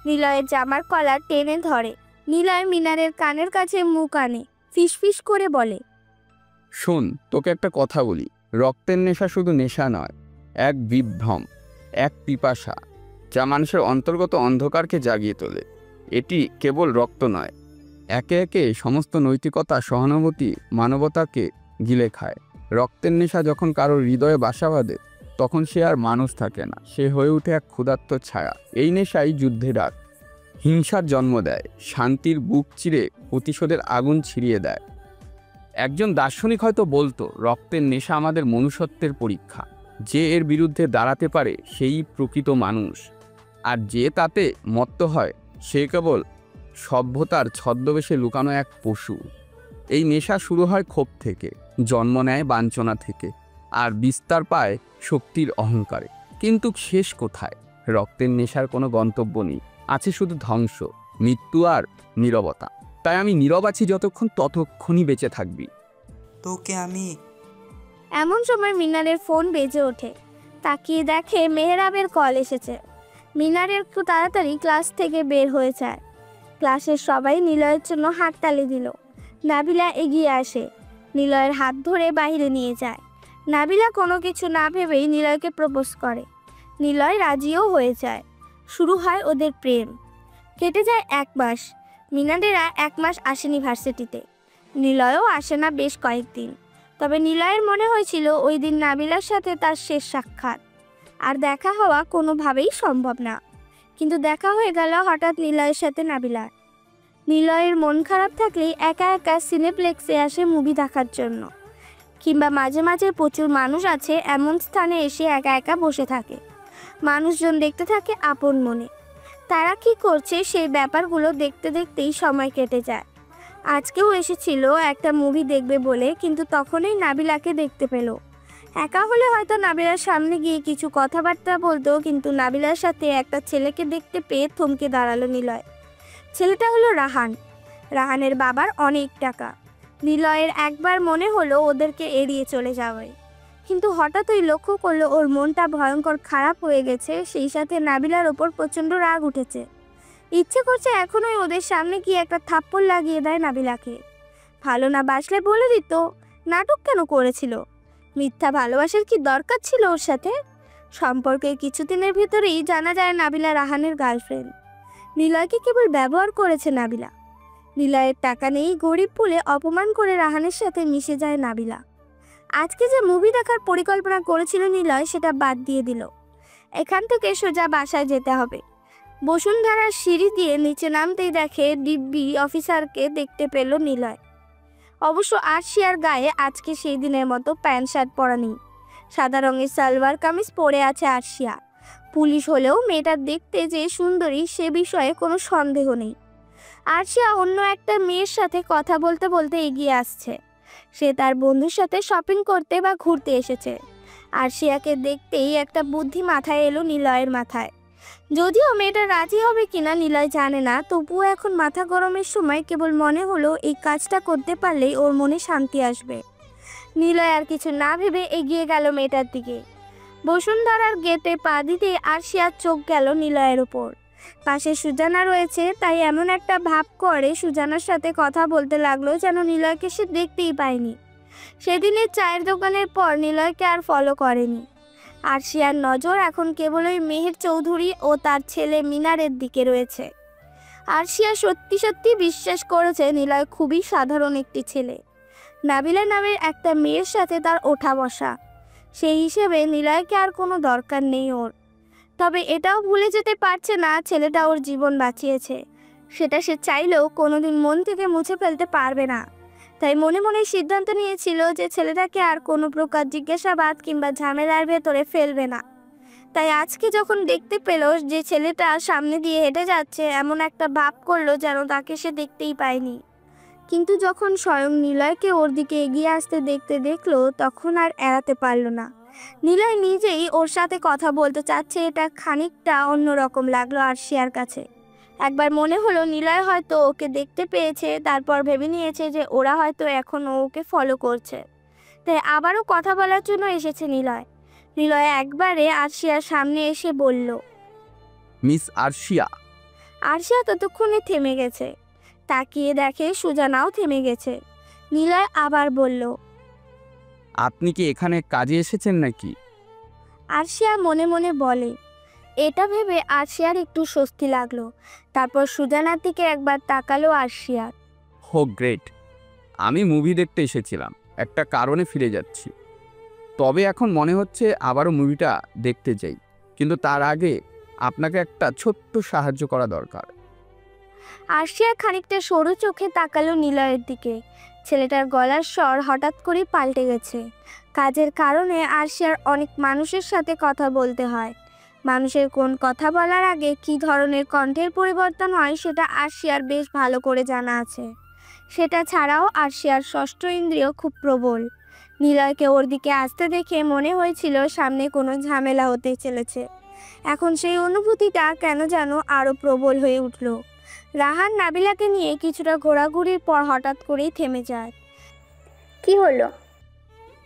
নিলয়ের জামার কলার টেনে ধরে। নিলয় মিনারের কানের কাছে মুখ আনে, ফিসফিস করে বলে, শোন, তোকে একটা কথা বলি। রক্তের নেশা শুধু নেশা নয়, এক বিভ্রম, এক পিপাসা, যা মানুষের অন্তর্গত অন্ধকারকে জাগিয়ে তোলে। এটি কেবল রক্ত নয়, একে একে সমস্ত নৈতিকতা, সহানুভূতি, মানবতাকে গিলে খায়। রক্তের নেশা যখন কারোর হৃদয়ে বাসা বাঁধে, তখন সে আর মানুষ থাকে না, সে হয়ে ওঠে এক ক্ষুধার্ত ছায়া। এই নেশাই যুদ্ধের আগ, হিংসার জন্ম দেয়, শান্তির বুক চিরে প্রতিশোধের আগুন ছিড়িয়ে দেয়। একজন দার্শনিক হয়তো বলতো, রক্তের নেশা আমাদের মনুষ্যত্বের পরীক্ষা। যে এর বিরুদ্ধে দাঁড়াতে পারে সেই প্রকৃত মানুষ, আর যে তাতে মত্ত হয় সে কেবল সভ্যতার ছদ্মবেশে লুকানো এক পশু। এই নেশা শুরু হয় ক্ষোভ থেকে, জন্ম নেয় বাঞ্ছনা থেকে, আর বিস্তার পায় শক্তির অহংকারে। কিন্তু শেষ কোথায়? রক্তের নেশার কোনো গন্তব্য নেই, আছে শুধু ধ্বংস, মৃত্যু আর নীরবতা। তাই আমি নীরব আছি যতক্ষণ, ততক্ষণই বেঁচে থাকবি। তোকে আমি এমন সময় মিনারের ফোন বেজে ওঠে। তাকিয়ে দেখে মেহরাবের কল এসেছে। মিনারের একটু তাড়াতাড়ি ক্লাস থেকে বের হয়ে যায়। ক্লাসের সবাই নিলয়ের জন্য হাততালি দিল। নাবিলা এগিয়ে আসে, নিলয়ের হাত ধরে বাইরে নিয়ে যায়। নাবিলা কোনো কিছু না ভেবেই নিলয়কে প্রপোজ করে। নিলয় রাজিও হয়ে যায়। শুরু হয় ওদের প্রেম। কেটে যায় 1 মাস। মিনারেরা 1 মাস আসেনি ভার্সিটিতে। নিলয়ও আসে না বেশ কয়েকদিন। তবে নিলয়ের মনে হয়েছিল ওই দিন নাবিলার সাথে তার শেষ সাক্ষাৎ, আর দেখা হওয়া কোনোভাবেই সম্ভব না। কিন্তু দেখা হয়ে গেল হঠাৎ নিলয়ের সাথে নাবিলার। নিলয়ের মন খারাপ থাকলেই একা একা সিনেপ্লেক্সে আসে মুভি দেখার জন্য, কিংবা মাঝে মাঝে প্রচুর মানুষ আছে এমন স্থানে এসে একা একা বসে থাকে। মানুষজন দেখতে থাকে আপন মনে। তারা কি করছে সেই ব্যাপারগুলো দেখতে দেখতেই সময় কেটে যায়। আজকেও এসেছিল একটা মুভি দেখবে বলে, কিন্তু তখনই নাবিলাকে দেখতে পেল। একা হলে হয়তো নাবিলার সামনে গিয়ে কিছু কথাবার্তা বলতো, কিন্তু নাবিলার সাথে একটা ছেলেকে দেখতে পেয়ে থমকে দাঁড়ালো নিলয়। ছেলেটা হলো রাহান। রাহানের বাবার অনেক টাকা। নিলয়ের একবার মনে হলো ওদেরকে এড়িয়ে চলে যাবে, কিন্তু হঠাৎই লক্ষ্য করলো ওর মনটা ভয়ঙ্কর খারাপ হয়ে গেছে। সেই সাথে নাবিলার ওপর প্রচণ্ড রাগ উঠেছে। ইচ্ছে করছে এখনই ওদের সামনে গিয়ে একটা থাপ্পড় লাগিয়ে দেয় নাবিলাকে। ভালো না বাসলে বলে দিত, নাটক কেন করেছিল? মিথ্যা ভালোবাসার কি দরকার ছিল ওর সাথে? সম্পর্কের কিছুদিনের ভিতরেই জানা যায় নাবিলা রাহানের গার্লফ্রেন্ড। নিলয়কে কেবল ব্যবহার করেছে নাবিলা। নিলয়ের টাকা নেই, গরিব বলে অপমান করে রাহানের সাথে মিশে যায় নাবিলা। আজকে যে মুভি দেখার পরিকল্পনা করেছিল নিলয়, সেটা বাদ দিয়ে দিল। এখান থেকে সোজা বাসায় যেতে হবে। বসুন্ধরার সিঁড়ি দিয়ে নিচে নামতেই দেখে ডিবি অফিসারকে দেখতে পেল নিলয়। অবশ্য আরশিয়ার গায়ে আজকে সেই দিনের মতো প্যান্ট শার্ট পরা নেই। সাদা রঙের সালোয়ার কামিজ পরে আছে আরশিয়া। পুলিশ হলেও মেয়েটার দেখতে যে সুন্দরী সে বিষয়ে কোনো সন্দেহ নেই। আরশিয়া অন্য একটা মেয়ের সাথে কথা বলতে বলতে এগিয়ে আসছে। সে তার বন্ধুর সাথে শপিং করতে বা ঘুরতে এসেছে। আরশিয়াকে দেখতেই একটা বুদ্ধি মাথায় এলো নিলয়ের মাথায়। যদিও মেয়েটা রাজি হবে কিনা নিলয় জানে না, তবুও এখন মাথা গরমের সময় কেবল মনে হলো এই কাজটা করতে পারলেই ওর মনে শান্তি আসবে। নিলয় আর কিছু না ভেবে এগিয়ে গেল মেয়েটার দিকে। বসুন্ধরার গেটে পা দিতে আরশিয়ার চোখ গেল নিলয়ের ওপর। পাশে সুজানা রয়েছে, তাই এমন একটা ভাব করে সুজানার সাথে কথা বলতে লাগলো যেন নিলয়কে সে দেখতেই পায়নি। সেদিনের চায়ের দোকানের পর নিলয়কে আর ফলো করেনি। আরশিয়ার নজর এখন কেবল ওই মেহের চৌধুরী ও তার ছেলে মিনারের দিকে রয়েছে। আরশিয়া সত্যি সত্যি বিশ্বাস করেছে নিলয় খুবই সাধারণ একটি ছেলে। নাবিলা নামের একটা মেয়ের সাথে তার ওঠা বসা, সেই হিসেবে নিলয়কে আর কোনো দরকার নেই ওর। তবে এটাও ভুলে যেতে পারছে না ছেলেটা ওর জীবন বাঁচিয়েছে। সেটা সে চাইলেও কোনোদিন মন থেকে মুছে ফেলতে পারবে না। তাই মনে মনে সিদ্ধান্ত নিয়েছিল যে ছেলেটাকে আর কোনো প্রকার জিজ্ঞাসাবাদ কিংবা ঝামেলার ভেতরে ফেলবে না। তাই আজকে যখন দেখতে পেল যে ছেলেটা সামনে দিয়ে হেঁটে যাচ্ছে, এমন একটা ভাব করলো যেন তাকে সে দেখতেই পায়নি। কিন্তু যখন স্বয়ং নিলয়কে ওর দিকে এগিয়ে আসতে দেখলো, তখন আর এড়াতে পারল না। নিলয় নিজেই ওর সাথে কথা বলতে চাচ্ছে, এটা খানিকটা অন্যরকম লাগলো আরশিয়ার কাছে। একবার মনে হলো নিলয় হয়তো ওকে দেখতে পেয়েছে, তারপর ভেবে নিয়েছে যে ওরা হয়তো এখনও ওকে ফলো করছে, তাই আবারও কথা বলার জন্য এসেছে নিলয়। নিলয় একবারে আরশিয়ার সামনে এসে বলল। মিস আরশিয়া। আরশিয়া ততক্ষণে থেমে গেছে। তাকিয়ে দেখে সুজানাও থেমে গেছে। নিলয় আবার বলল, আপনি কি এখানে কাজে এসেছেন নাকি? আরশিয়া মনে মনে বলে। এটা ভেবে আরশিয়ার একটু স্বস্তি লাগলো। তারপর সুজানার দিকে একবার তাকালো আরশিয়া। হো গ্রেট। আমি মুভি দেখতে এসেছিলাম, একটা কারণে ফিরে যাচ্ছি। তবে এখন মনে হচ্ছে আবারও মুভিটা দেখতে চাই, কিন্তু তার আগে আপনাকে একটা ছোট্ট সাহায্য করা দরকার। আরশিয়া খানিকটা সরু চোখে তাকালো নিলয়ের দিকে। ছেলেটার গলার স্বর হঠাৎ করে পাল্টে গেছে। কাজের কারণে আরশিয়ার অনেক মানুষের সাথে কথা বলতে হয়। মানুষের কোন কথা বলার আগে কী ধরনের কণ্ঠের পরিবর্তন হয় সেটা আরশিয়ার বেশ ভালো করে জানা আছে। সেটা ছাড়াও আরশিয়ার ষষ্ঠ ইন্দ্রিয় খুব প্রবল। নিলয়কে ওর দিকে আসতে দেখে মনে হয়েছিল সামনে কোনো ঝামেলা হতে চলেছে। এখন সেই অনুভূতিটা কেন যেন আরও প্রবল হয়ে উঠল। রাহান নাবিলাকে নিয়ে কিছুটা ঘোরাঘুরির পর হঠাৎ করেই থেমে যায়। কি হলো?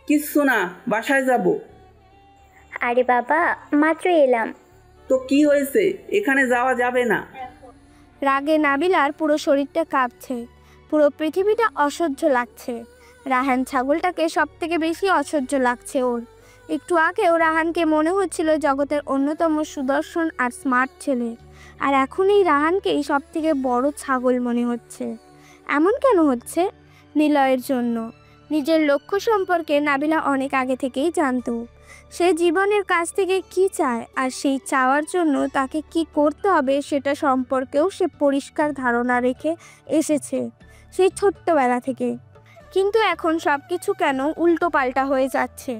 কিচ্ছু না, বাসায় যাব। আরে বাবা, মাত্র এলাম। তো কি হয়েছে? এখানে যাওয়া যাবে না। রাগে নাবিলার পুরো শরীরটা কাঁপছে। পুরো পৃথিবীটা অসহ্য লাগছে। রাহান ছাগলটাকে সব থেকে বেশি অসহ্য লাগছে ওর। একটু আগেও রাহানকে মনে হচ্ছিল জগতের অন্যতম সুদর্শন আর স্মার্ট ছেলে, আর এখন এই রাহানকেই সব থেকে বড় ছাগল মনে হচ্ছে। এমন কেন হচ্ছে? নিলয়ের জন্য। নিজের লক্ষ্য সম্পর্কে নাবিলা অনেক আগে থেকেই জানতো। সে জীবনের কাছ থেকে কি চায় আর সেই চাওয়ার জন্য তাকে কি করতে হবে সেটা সম্পর্কেও সে পরিষ্কার ধারণা রেখে এসেছে সেই ছোট্টবেলা থেকে। কিন্তু এখন সব কিছু কেন উল্টো পাল্টা হয়ে যাচ্ছে।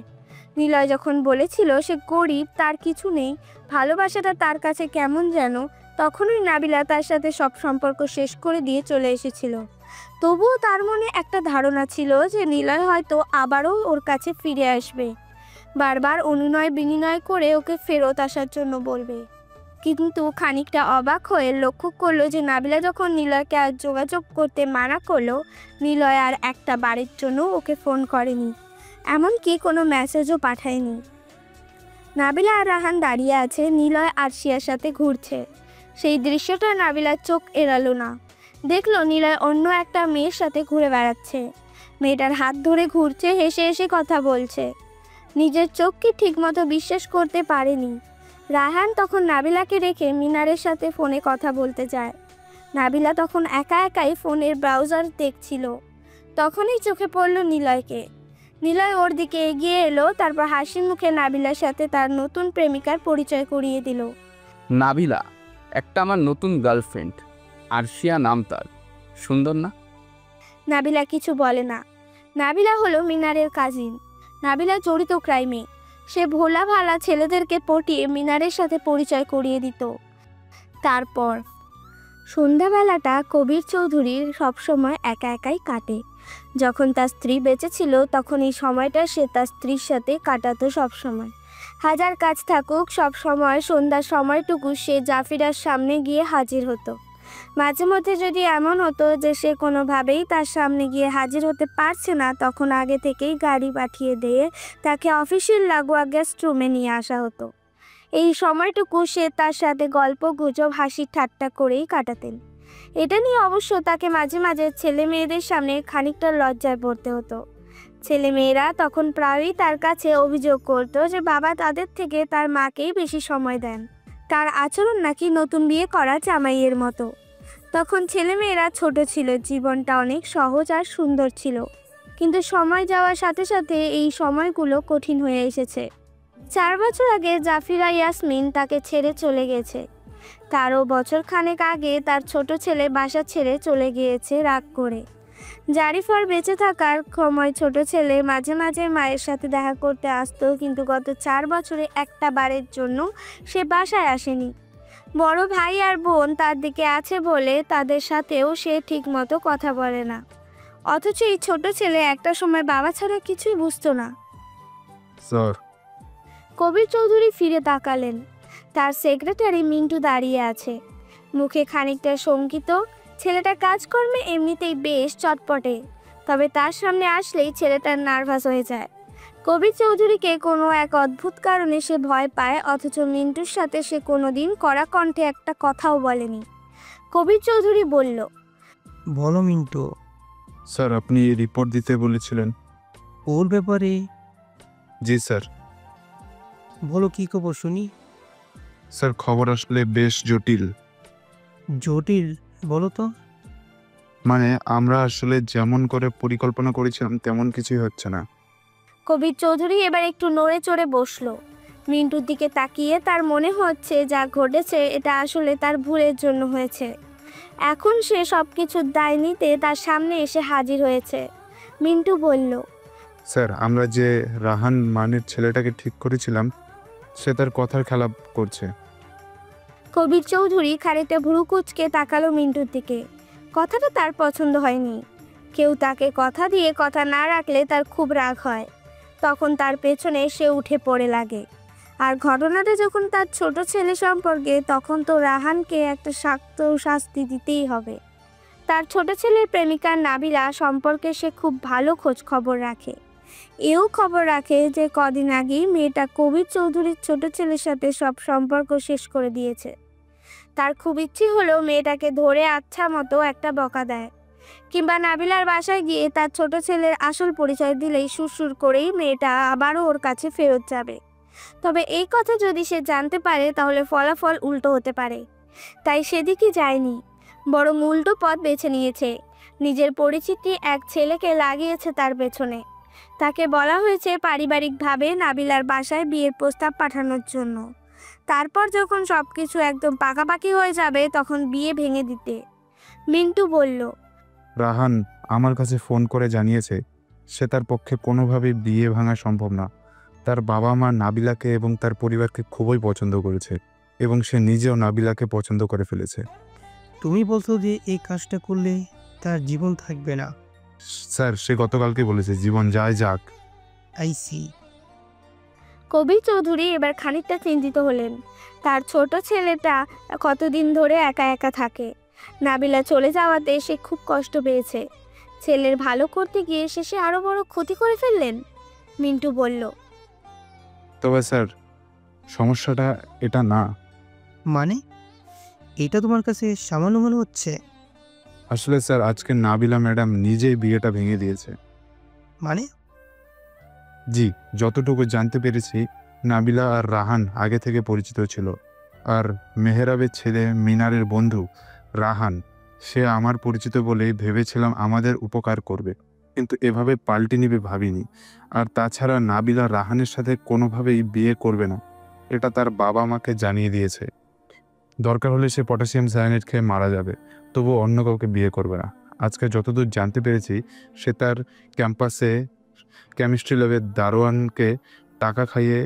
নিলয় যখন বলেছিল সে গরিব, তার কিছু নেই, ভালোবাসাটা তার কাছে কেমন যেন, তখনই নাবিলা তার সাথে সব সম্পর্ক শেষ করে দিয়ে চলে এসেছিল। তবুও তার মনে একটা ধারণা ছিল যে নিলয় হয়তো আবারও ওর কাছে ফিরে আসবে, বারবার অনুনয় বিনিময় করে ওকে ফেরত আসার জন্য বলবে। কিন্তু খানিকটা অবাক হয়ে লক্ষ্য করলো যে নাবিলা যখন নিলয়কে আর যোগাযোগ করতে মানা করলো, নিলয় আর একটা বারের জন্য ওকে ফোন করেনি, এমনকি কোনো মেসেজও পাঠায়নি। নাবিলা আর রাহান দাঁড়িয়ে আছে, নিলয় আরশিয়ার সাথে ঘুরছে। সেই দৃশ্যটা নাবিলার চোখ এড়ালো না। দেখলো নিলয় অন্য একটা মেয়ের সাথে ঘুরে বেড়াচ্ছে। মেয়েটার হাত ধরে ঘুরছে, হেসে হেসে কথা বলছে। নিজের চোখকে ঠিকমতো বিশ্বাস করতে পারেনি। রাহান তখন নাবিলাকে রেখে মিনারের সাথে ফোনে কথা বলতে যায়। নাবিলা তখন একা একাই ফোনের ব্রাউজার দেখছিল। তখনই চোখে পড়ল নিলয়কে। নিলয় ওর দিকে এগিয়ে এলো, তারপর হাসি মুখে নাবিলার সাথে তার নতুন প্রেমিকার পরিচয় করিয়ে দিল। নাবিলা, একটা আমার নতুন গার্লফ্রেন্ড, আরশিয়া নাম তার। সুন্দর না? নাবিলা কিছু বলে না। নাবিলা হলো মিনারের কাজিন। নাবিলা জড়িত ক্রাইমে। সে ভোলা ভালা ছেলেদেরকে পটিয়ে মিনারের সাথে পরিচয় করিয়ে দিত। তারপর সন্ধ্যাবেলাটা কবির চৌধুরীর সবসময় একা একাই কাটে। যখন তার স্ত্রী বেঁচে ছিল তখন এই সময়টা সে তার স্ত্রীর সাথে কাটাতো সবসময়। হাজার কাজ থাকুক, সব সময় সন্ধ্যার সময়টুকু সে জাফিরার সামনে গিয়ে হাজির হতো। মাঝে মধ্যে যদি এমন হতো যে সে কোনোভাবেই তার সামনে গিয়ে হাজির হতে পারছে না, তখন আগে থেকেই গাড়ি পাঠিয়ে দিয়ে তাকে অফিসের লাগোয়া গেস্ট রুমে নিয়ে আসা হতো। এই সময়টুকু সে তার সাথে গল্প গুজব হাসি ঠাট্টা করেই কাটাতেন। এটা নিয়ে অবশ্য তাকে মাঝে মাঝে ছেলে মেয়েদের সামনে খানিকটা লজ্জায় পড়তে হতো। ছেলে মেয়েরা তখন প্রায়ই তার কাছে অভিযোগ করতো যে বাবা তাদের থেকে তার মাকেই বেশি সময় দেন, তার আচরণ নাকি নতুন বিয়ে করা জামাইয়ের মতো। তখন ছেলেমেয়েরা ছোট ছিল, জীবনটা অনেক সহজ আর সুন্দর ছিল। কিন্তু সময় যাওয়ার সাথে সাথে এই সময়গুলো কঠিন হয়ে এসেছে। 4 বছর আগে জাফিরা ইয়াসমিন তাকে ছেড়ে চলে গেছে। তারও বছরখানেক আগে তার ছোট ছেলে বাসা ছেড়ে চলে গিয়েছে রাগ করে। জারিফার বেঁচে থাকার সময় ছোট ছেলে মাঝে মাঝে মায়ের সাথে দেখা করতে আসতো, কিন্তু গত 4 বছরে একটা বারের জন্য সে বাসায় আসেনি। বড় ভাই আর বোন তার দিকে আছে বলে তাদের সাথেও সে ঠিকমতো কথা বলে না। অথচ এই ছোট ছেলে একটা সময় বাবা ছাড়া কিছুই বুঝতো না। স্যার। কবির চৌধুরী ফিরে তাকালেন। তার সেক্রেটারি মিন্টু দাঁড়িয়ে আছে, মুখে খানিকটা শঙ্কিত। ছেলেটা কাজকর্মে এমনিতেই বেশ চটপটে, তবে তার সামনে আসলেই ছেলেটার নার্ভাস হয়ে যায়। কবির চৌধুরীকে কোনো এক অদ্ভুত কারণে সে ভয় পায়, অথচ মিন্টুর সাথে সে কোনোদিন কড়া কণ্ঠে একটা কথাও বলেনি। কবির চৌধুরী বলল, বলো মিন্টু, স্যার আপনি রিপোর্ট দিতে বলেছিলেন। ওর ব্যাপারে জি স্যার। বলো কি খবর শুনি। স্যার খবর আসলে বেশ জটিল। জটিল? বলো তো। মানে আমরা আসলে যেমন করে পরিকল্পনা করেছিলাম তেমন কিছুই হচ্ছে না। কবির চৌধুরী এবার একটু নড়ে চড়ে বসলো। মিন্টুর দিকে তাকিয়ে তার মনে হচ্ছে যা ঘটেছে এটা আসলে তার ভুলের জন্য হয়েছে। এখন সে সব কিছুর দায় নিতে তার সামনে এসে হাজির হয়েছে। মিন্টু বলল, স্যার আমরা যে রাহান মানের ছেলেটাকে ঠিক করেছিলাম সে তার কথার খেলাপ করছে। কবির চৌধুরী খানিকটা ভ্রু কুঁচকে তাকালো মিন্টুর দিকে। কথাটা তার পছন্দ হয়নি। কেউ তাকে কথা দিয়ে কথা না রাখলে তার খুব রাগ হয়, তখন তার পেছনে সে উঠে পড়ে লাগে। আর ঘটনাটা যখন তার ছোট ছেলে সম্পর্কে, তখন তো রাহানকে একটা শক্ত শাস্তি দিতেই হবে। তার ছোট ছেলের প্রেমিকা নাবিলা সম্পর্কে সে খুব ভালো খোঁজ খবর রাখে। এও খবর রাখে যে কদিন আগেই মেয়েটা কবির চৌধুরীর ছোট ছেলের সাথে সব সম্পর্ক শেষ করে দিয়েছে। তার খুব ইচ্ছে হলো মেয়েটাকে ধরে আচ্ছা মতো একটা বকা দেয়, কিংবা নাবিলার বাসায় গিয়ে তার ছোট ছেলের আসল পরিচয় দিলেই সুরসুর করেই মেয়েটা আবারও ওর কাছে ফেরত যাবে। তবে এই কথা যদি সে জানতে পারে তাহলে ফলাফল উল্টো হতে পারে। তাই সেদিকে যায়নি, বরং উল্টো পথ বেছে নিয়েছে। নিজের পরিচিতি এক ছেলেকে লাগিয়েছে তার পেছনে। তাকে বলা হয়েছে পারিবারিকভাবে নাবিলার বাসায় বিয়ের প্রস্তাব পাঠানোর জন্য। তারপর যখন সব কিছু একদম পাকাপাকি হয়ে যাবে তখন বিয়ে ভেঙে দিতে। মিন্টু বলল, রাহান আমার কাছে ফোন করে জানিয়েছে সে তার পক্ষে কোনোভাবেই বিয়ে ভাঙা সম্ভব না। তার বাবা মা নাবিলাকে এবং তার পরিবারকে খুবই পছন্দ করেছে এবং সে নিজেও নাবিলাকে পছন্দ করে ফেলেছে। তুমি বলছো যে এই কাজটা করলে তার জীবন থাকবে না? স্যার সে গতকালকে বলেছে জীবন যায় যাক। আইসি। কবির চৌধুরী এবার খানিকটা চিন্তিত হলেন। তার ছোট ছেলেটা কতদিন ধরে একা একা থাকে। নাবিলা চলে যাওয়াতে সে খুব কষ্ট পেয়েছে। ছেলের ভালো করতে গিয়ে শেষে আরো বড় ক্ষতি করে ফেললেন। মিন্টু বলল, তবে স্যার সমস্যাটা এটা না। মানে এটা তোমার কাছে সামান্য মনে হচ্ছে? আসলে স্যার আজকে নাবিলা ম্যাডাম নিজেই বিয়েটা ভেঙে দিয়েছে। মানে? জি, যতটুকু জানতে পেরেছি নাবিলা আর রাহান আগে থেকে পরিচিত ছিল। আর মেহরাবের ছেলে মিনারের বন্ধু রাহান, সে আমার পরিচিত বলেই ভেবেছিলাম আমাদের উপকার করবে, কিন্তু এভাবে পাল্টে নিবে ভাবিনি। আর তাছাড়া নাবিলা রাহানের সাথে কোনোভাবেই বিয়ে করবে না, এটা তার বাবা মাকে জানিয়ে দিয়েছে। দরকার হলে সে পটাশিয়াম সায়ানাইড খেয়ে মারা যাবে, তবু অন্য কাউকে বিয়ে করবে না। আজকে যতদূর জানতে পেরেছি সে তার ক্যাম্পাসে কেমিস্ট্রি ল্যাবের দারোয়ানকে টাকা খাইয়ে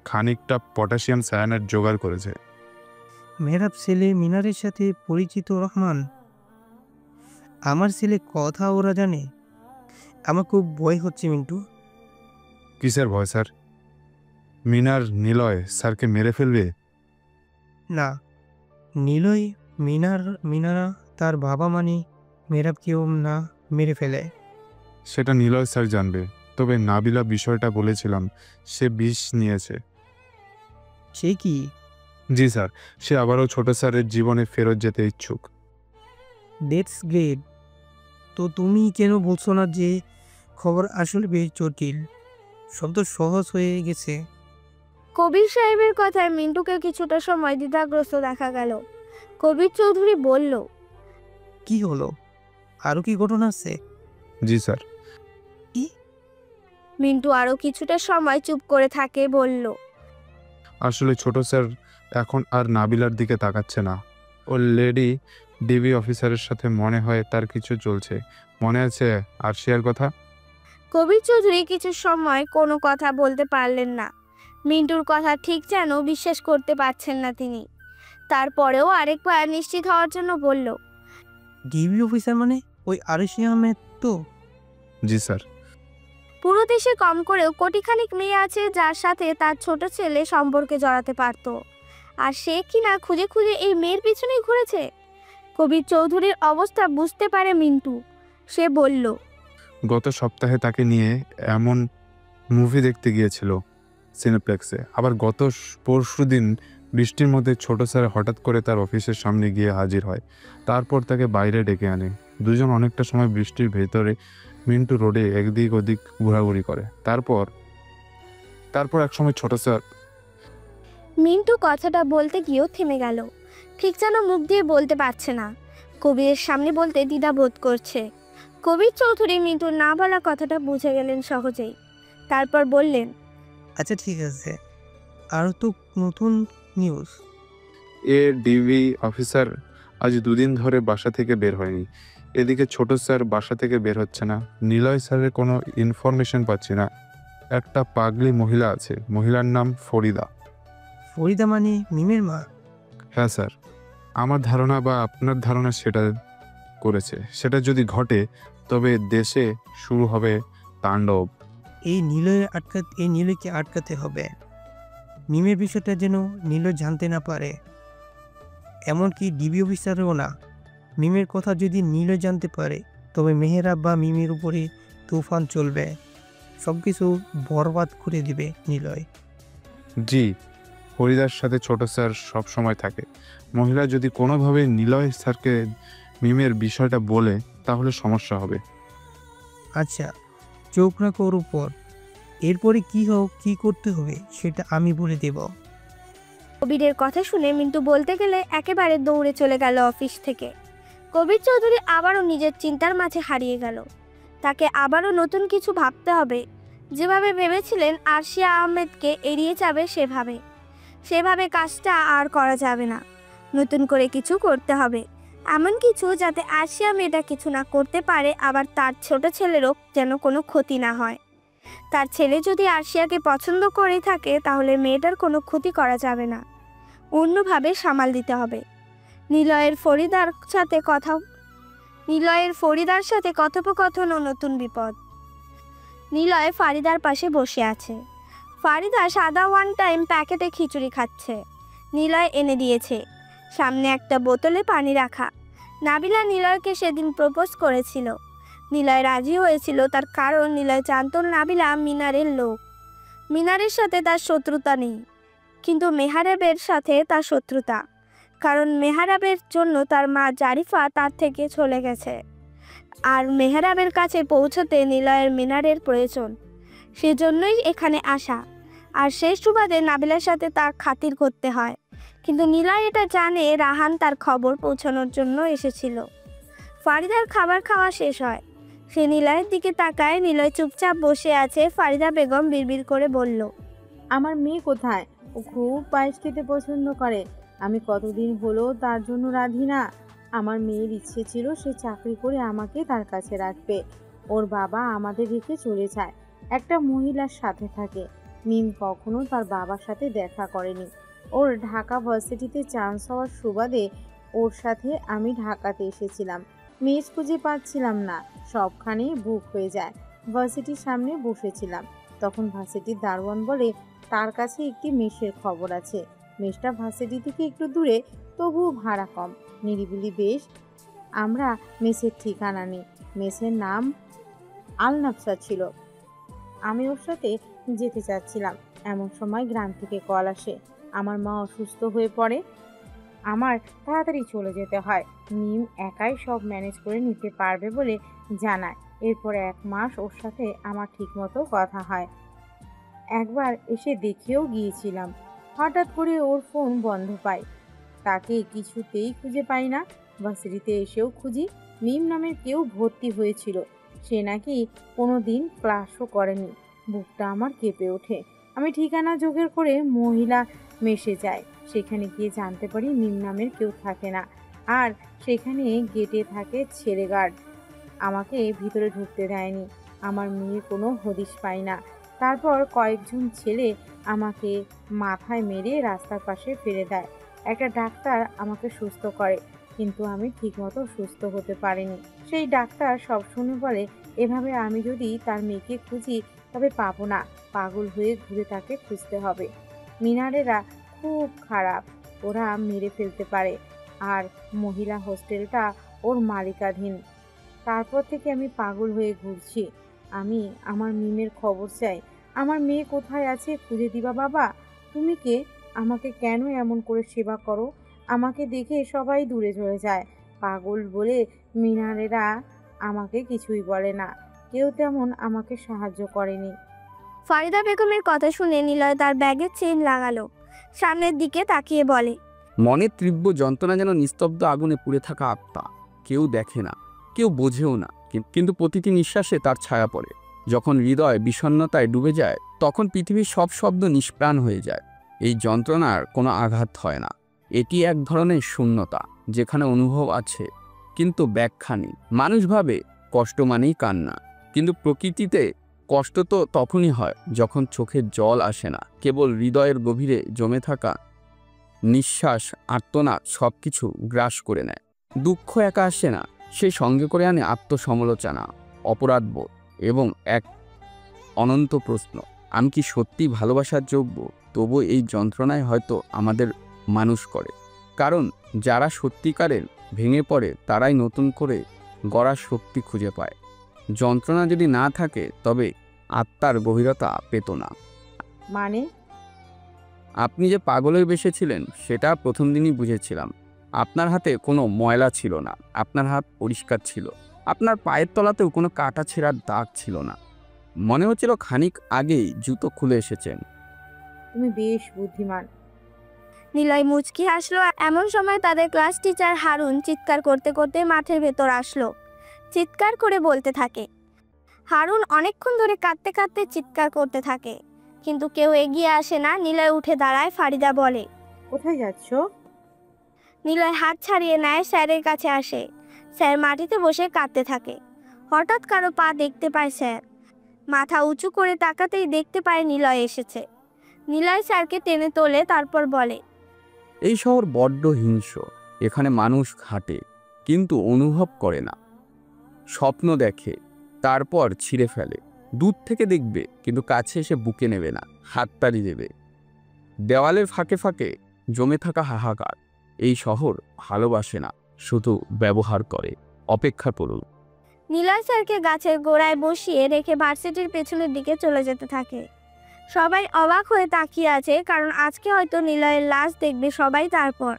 খানিকটা পটাশিয়াম সায়ানাইড জোগাড় করেছে। মেহরাব ছেলে মিনারের সাথে পরিচিত রহমান? আমার ছেলে কথা ওরা জানে? আমার খুব ভয় হচ্ছে মিন্টু। কিসের ভয় স্যার? মিনার নিলয় স্যারকে মেরে ফেলবে? না, নিলয় মিনারা তার বাবা মানে মেহরাব কেউ না মেরে ফেলে। সেটা নিলয় স্যার জানবে। তবে নাবিলা বিষয়টা বলেছিলাম, সে বিষ নিয়েছে। সে কি? জি স্যার, সে আবারও ছোট স্যারের জীবনে ফেরত যেতে ইচ্ছুক। That's great. তো তুমি কেন বলছো না যে খবর আসলে বেশ জটিল? সব তো সহজ হয়ে গেছে। কবির সাহেবের কথায় মিন্টুকে কিছুটা সময় দ্বিধাগ্রস্ত দেখা গেল। কবির চৌধুরী বলল, কি হলো? আরও কি ঘটনা আছে? জি স্যার। মিন্টু আরো কিছুটা সময় চুপ করে থাকে, বলল, আসলে ছোট স্যার এখন আর নাবিলার দিকে তাকাচ্ছে না। ও লেডি ডিবি অফিসারের সাথে মনে হয় তার কিছু চলছে। মনে আছে আরশিয়ার কথা? কবির চৌধুরী কিছু সময় কোনো কথা বলতে পারলেন না। মিন্টুর কথা ঠিক যেন বিশ্বাস করতে পারছেন না তিনি। তারপরেও আরেকবার নিশ্চিত হওয়ার জন্য বলল, ডিবি অফিসার মানে ওই আরশি আহমেদ তো? জি স্যার। পুরো দেশে কম করেও কোটিখানিক মেয়ে আছে যার সাথে তার ছোট ছেলে সম্পর্কে জড়াতে পারত, আর সে কিনা খুঁজে খুঁজে এই মেয়ের পিছনেই ঘুরেছে। কবির চৌধুরীর অবস্থা বুঝতে পারে মিন্টু। সে বলল, গত সপ্তাহে তাকে নিয়ে এমন মুভি দেখতে গিয়েছিল সিনেপ্লেক্সে। আবার গত পরশু দিন বৃষ্টির মধ্যে ছোট স্যার হঠাৎ করে তার অফিসের সামনে গিয়ে হাজির হয়। তারপর তাকে বাইরে ডেকে আনে। দুজন অনেকটা সময় বৃষ্টির ভেতরে মিন্টু রোডে একদিক ওদিক ঘোরাঘুরি করে। তারপর এক সময় ছোট স্যার মিন্টু কথাটা বলতে গিয়েও থেমে গেল, ঠিক যেন মুখ দিয়ে বলতে পারছে না। কবিরের সামনে বলতে দ্বিধা বোধ করছে। কবির চৌধুরী মিন্টুর না বলা কথাটা বুঝে গেলেন সহজেই। তারপর বললেন, আচ্ছা ঠিক আছে, আরও তো নতুন নিউজ। ডিবি অফিসার আজ 2 দিন ধরে বাসা থেকে বের হয়নি। এদিকে ছোট স্যার বাসা থেকে বের হচ্ছে না। নিলয় স্যারের কোনো ইনফরমেশন পাচ্ছি না। একটা পাগলি মহিলা আছে, মহিলার নাম ফরিদা। ফরিদা মানে মিমের মা? হ্যাঁ স্যার, আমার ধারণা বা আপনার ধারণা সেটা করেছে। সেটা যদি ঘটে তবে দেশে শুরু হবে তাণ্ডব। এই নীলয়কে আটকাতে হবে। মিমের বিষয়টা যেন নীলয় জানতে না পারে, এমনকি ডিবি অফিসারও না। মিমের কথা যদি নীলয় জানতে পারে তবে মেহেরাব বা মিমের উপরে তুফান চলবে, সব কিছু বরবাদ করে দিবে নীলয়। জি, ফরিদার সাথে ছোট স্যার সব সময় থাকে। মহিলা যদি কোনোভাবে নিলয় স্যারকে মিমের বিষয়টা বলে তাহলে সমস্যা হবে। আচ্ছা, চোখ রাখো ওর উপর। এরপরে কি করতে হবে সেটা আমি বলে দেব। কবিরের কথা শুনে মিন্টু বলতে গেলে একেবারে দৌড়ে চলে গেল অফিস থেকে। কবির চৌধুরী আবারও নিজের চিন্তার মাঝে হারিয়ে গেল। তাকে আবারও নতুন কিছু ভাবতে হবে। যেভাবে ভেবেছিলেন আরশিয়া আহমেদকে এড়িয়ে যাবে সেভাবে কাজটা আর করা যাবে না। নতুন করে কিছু করতে হবে, এমন কিছু যাতে আরশিয়া মেয়েটা কিছু না করতে পারে, আবার তার ছোট ছেলেরও যেন কোনো ক্ষতি না হয়। তার ছেলে যদি আরশিয়াকে পছন্দ করে থাকে তাহলে মেয়েটার কোনো ক্ষতি করা যাবে না, অন্যভাবে সামাল দিতে হবে। নিলয়ের ফরিদার সাথে কথোপকথন ও নতুন বিপদ। নিলয় ফারিদার পাশে বসে আছে। ফারিদা সাদা 1 টাইম প্যাকেটে খিচুড়ি খাচ্ছে। নিলয় এনে দিয়েছে, সামনে একটা বোতলে পানি রাখা। নাবিলা নিলয়কে সেদিন প্রপোজ করেছিল। নিলয় রাজি হয়েছিল, তার কারণ নিলয় জানত নাবিলা মিনারের লোক। মিনারের সাথে তার শত্রুতা নেই, কিন্তু মেহরাবের সাথে তার শত্রুতা, কারণ মেহরাবের জন্য তার মা জারিফা তার থেকে চলে গেছে। আর মেহরাবের কাছে পৌঁছতে নিলয়ের মিনারের প্রয়োজন, সেজন্যই এখানে আসা। আর সেই সুবাদে নাবিলার সাথে তার খাতির করতে হয়। কিন্তু নিলয় এটা জানে রাহান তার খবর পৌঁছানোর জন্য এসেছিল। ফারিদার খাবার খাওয়া শেষ হয়, সে নিলয়ের দিকে তাকায়। নিলয় চুপচাপ বসে আছে। ফারিদা বেগম বিড়বিড় করে বলল, আমার মেয়ে কোথায়? ও খুব পায়েস খেতে পছন্দ করে। আমি কতদিন হলো তার জন্য রাঁধি না। আমার মেয়ের ইচ্ছে ছিল সে চাকরি করে আমাকে তার কাছে রাখবে। ওর বাবা আমাদের রেখে চলে যায়, একটা মহিলার সাথে থাকে। মিম কখনো তার বাবার সাথে দেখা করেনি। ওর ঢাকা ভার্সিটিতে চান্স হওয়ার সুবাদে ওর সাথে আমি ঢাকাতে এসেছিলাম। মেস খুঁজে পাচ্ছিলাম না, সবখানে বুক হয়ে যায়। ভার্সিটির সামনে বসেছিলাম, তখন ভার্সিটির দারোয়ান বলে তার কাছে একটি মেসের খবর আছে। মেসটা ভার্সিটি থেকে একটু দূরে, তবুও ভাড়া কম, নিরিবিলি বেশ। আমরা মেসের ঠিকানা নিই। মেসের নাম আল নাফসা ছিল। আমি ওর সাথে যেতে চাচ্ছিলাম, এমন সময় গ্রাম থেকে কল আসে আমার মা অসুস্থ হয়ে পড়ে, আমার তাড়াতাড়ি চলে যেতে হয়। মিম একাই সব ম্যানেজ করে নিতে পারবে বলে জানায়। এরপর 1 মাস ওর সাথে আমার ঠিকমতো কথা হয়। একবার এসে দেখেও গিয়েছিলাম। হঠাৎ করে ওর ফোন বন্ধ পাই, তাকে কিছুতেই খুঁজে পাই না। ভার্সিটিতে এসেও খুঁজি, মিম নামের কেউ ভর্তি হয়েছিল, সে নাকি কোনো দিন ক্লাসও করেনি। বুকটা আমার কেঁপে ওঠে। আমি ঠিকানা জোগাড় করে মহিলা মেসে যাই। সেখানে গিয়ে জানতে পারি মিম নামের কেউ থাকে না, আর সেখানে গেটে থাকে ছেলে গার্ড। আমাকে ভিতরে ঢুকতে দেয়নি। আমার মেয়ে কোনো হদিশ পায় না। তারপর কয়েকজন ছেলে আমাকে মাথায় মেরে রাস্তার পাশে ফেলে দেয়। একটা ডাক্তার আমাকে সুস্থ করে, কিন্তু আমি ঠিকমতো সুস্থ হতে পারিনি। সেই ডাক্তার সব শুনে বলে এভাবে আমি যদি তার মেয়েকে খুঁজি তবে পাবো না, পাগল হয়ে ঘুরে তাকে খুঁজতে হবে। মিনারেরা খুব খারাপ, ওরা মেরে ফেলতে পারে, আর মহিলা হোস্টেলটা ওর মালিকাধীন। তারপর থেকে আমি পাগল হয়ে ঘুরছি। আমি আমার মিমের খবর চাই। আমার মেয়ে কোথায় আছে খুঁজে দিবা বাবা। তুমি কে? আমাকে কেন এমন করে সেবা করো? আমাকে দেখে সবাই দূরে চলে যায়। পাগল বলে মিনারেরা আমাকে কিছুই বলে না। কেউ তেমন আমাকে সাহায্য করেনি। ফারিদা বেগমের কথা শুনে নিলয় তার ব্যাগের চেইন লাগালো, সামনের দিকে তাকিয়ে বলে, মনের তীব্র যন্ত্রণা যেন নিস্তব্ধ আগুনে পুড়ে থাকা আত্মা। কেউ দেখে না, কেউ বোঝেও না, কিন্তু প্রতিটি নিঃশ্বাসে তার ছায়া পড়ে। যখন হৃদয় বিষণ্ণতায় ডুবে যায়, তখন পৃথিবীর সব শব্দ নিষ্প্রাণ হয়ে যায়। এই যন্ত্রণার কোনো আঘাত হয় না। এটি এক ধরনের শূন্যতা, যেখানে অনুভব আছে কিন্তু ব্যাখ্যা নেই। মানুষ ভাবে কষ্ট মানেই কান্না, কিন্তু প্রকৃতিতে কষ্ট তো তখনই হয় যখন চোখের জল আসে না, কেবল হৃদয়ের গভীরে জমে থাকা নিঃশ্বাস, আর্তনাদ সব কিছু গ্রাস করে নেয়। দুঃখ একা আসে না, সে সঙ্গে করে আনে আত্মসমালোচনা, অপরাধবোধ এবং এক অনন্ত প্রশ্ন, আমি কি সত্যি ভালোবাসার যোগ্য? তবু এই যন্ত্রণায় হয়তো আমাদের মানুষ করে, কারণ যারা সত্যিকারের ভেঙে পড়ে তারাই নতুন করে গড়ার শক্তি খুঁজে পায়। যন্ত্রণা যদি না থাকে তবে আত্মার গভীরতা পেত না। মানে? আপনি যে পাগলের বেশে ছিলেন সেটা প্রথম দিনই বুঝেছিলাম। আপনার হাতে কোনো ময়লা ছিল না, আপনার হাত পরিষ্কার ছিল, আপনার পায়ের তলাতেও কোনো কাটা ছেঁড়ার দাগ ছিল না। মনে হচ্ছিল খানিক আগেই জুতো খুলে এসেছেন। তুমি বেশ বুদ্ধিমান। নিলয় মুচকি হাসলো। এমন সময় তাদের ক্লাস টিচার হারুন চিৎকার করতে করতে মাঠের ভেতর আসলো। চিৎকার করে বলতে থাকে। হারুন অনেকক্ষণ ধরে কাঁদতে কাঁদতে চিৎকার করতে থাকে, কিন্তু কেউ এগিয়ে আসে না। নিলয় উঠে দাঁড়ায়। ফারিদা বলে, কোথায় যাচ্ছ? নিলয় হাত ছাড়িয়ে নেয়, স্যারের কাছে আসে। স্যার মাটিতে বসে কাঁদতে থাকে। হঠাৎ কারো পা দেখতে পায় স্যার। মাথা উঁচু করে তাকাতেই দেখতে পায় নিলয় এসেছে। নিলয় স্যারকে টেনে তোলে, তারপর বলে, এই শহর বড্ড হিংস্র। এখানে মানুষ ঘাটে কিন্তু অনুভব করে না, স্বপ্ন দেখে তারপর ছিঁড়ে ফেলে। দূর থেকে দেখবে কিন্তু কাছে এসে বুকে নেবে না, হাততালি দেবে। দেওয়ালের ফাঁকে ফাঁকে জমে থাকা হাহাকার। এই শহর ভালোবাসে না, শুধু ব্যবহার করে। অপেক্ষা করুন। নিলয় স্যারকে গাছের গোড়ায় বসিয়ে রেখে ভার্সিটির পেছনের দিকে চলে যেতে থাকে। সবাই অবাক হয়ে তাকিয়ে আছে, কারণ আজকে হয়তো নিলয়ের লাশ দেখবে সবাই। তারপর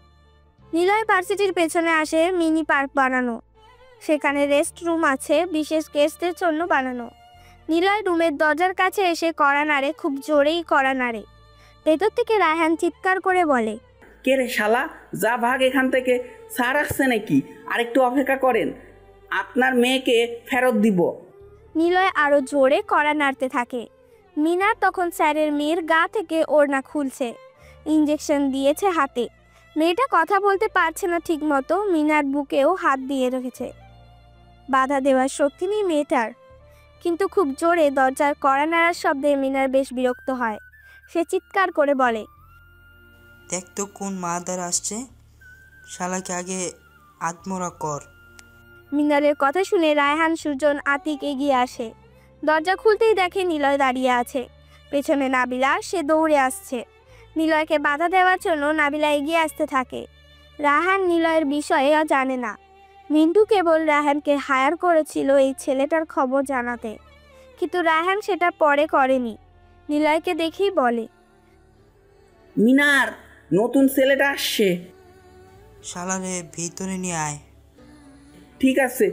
নিলয় ভার্সিটির পেছনে আসে। মিনি পার্ক বানানো, সেখানে রেস্ট রুম আছে, বিশেষ গেস্টদের জন্য বানানো। নিলয় রুমের দরজার কাছে এসে কড়া নাড়ে, খুব জোরেই কড়া নাড়ে। ভেতর থেকে রায়হান চিৎকার করে বলে, কে রে শালা, যা ভাগ এখান থেকে। স্যার আসছে নাকি? আরেকটু অপেক্ষা করেন, আপনার মেয়েকে ফেরত দিব। নিলয় আরো জোরে কড়া নাড়তে থাকে। মিনার তখন স্যারের মেয়ের গা থেকে ওড়না খুলছে। ইঞ্জেকশন দিয়েছে হাতে। মেয়েটা কথা বলতে পারছে না ঠিক মতো। মিনার বুকেও হাত দিয়ে রেখেছে। বাধা দেওয়ার শক্তি নেই মেয়েটার, কিন্তু খুব জোরে দরজার কড়া নাড়ার শব্দে মিনার বেশ বিরক্ত হয়। সে চিৎকার করে বলে, দেখ তো কোন মাদার আসছে, শালাকে আগে আত্মরা কর। মিনারের কথা শুনে রায়হান, সুজন, আতিক এগিয়ে আসে। দরজা খুলতেই দেখে নিলয় দাঁড়িয়ে আছে। পেছনে নাবিলা, সে দৌড়ে আসছে। নিলয়কে বাধা দেওয়ার জন্য নাবিলা এগিয়ে আসতে থাকে। রায়হান নিলয়ের বিষয়ে জানে না। মিন্টু কেবল রায়হানকে হায়ার করেছিল এই ছেলেটার খবর জানাতে, কিন্তু রায়হান সেটা পরে করেনি। নিলয়কে দেখেই বলে, মিনার, নতুন ছেলেটা আসছে। শালারে ভিতরে নিয়ে আয়। ঠিক আছে,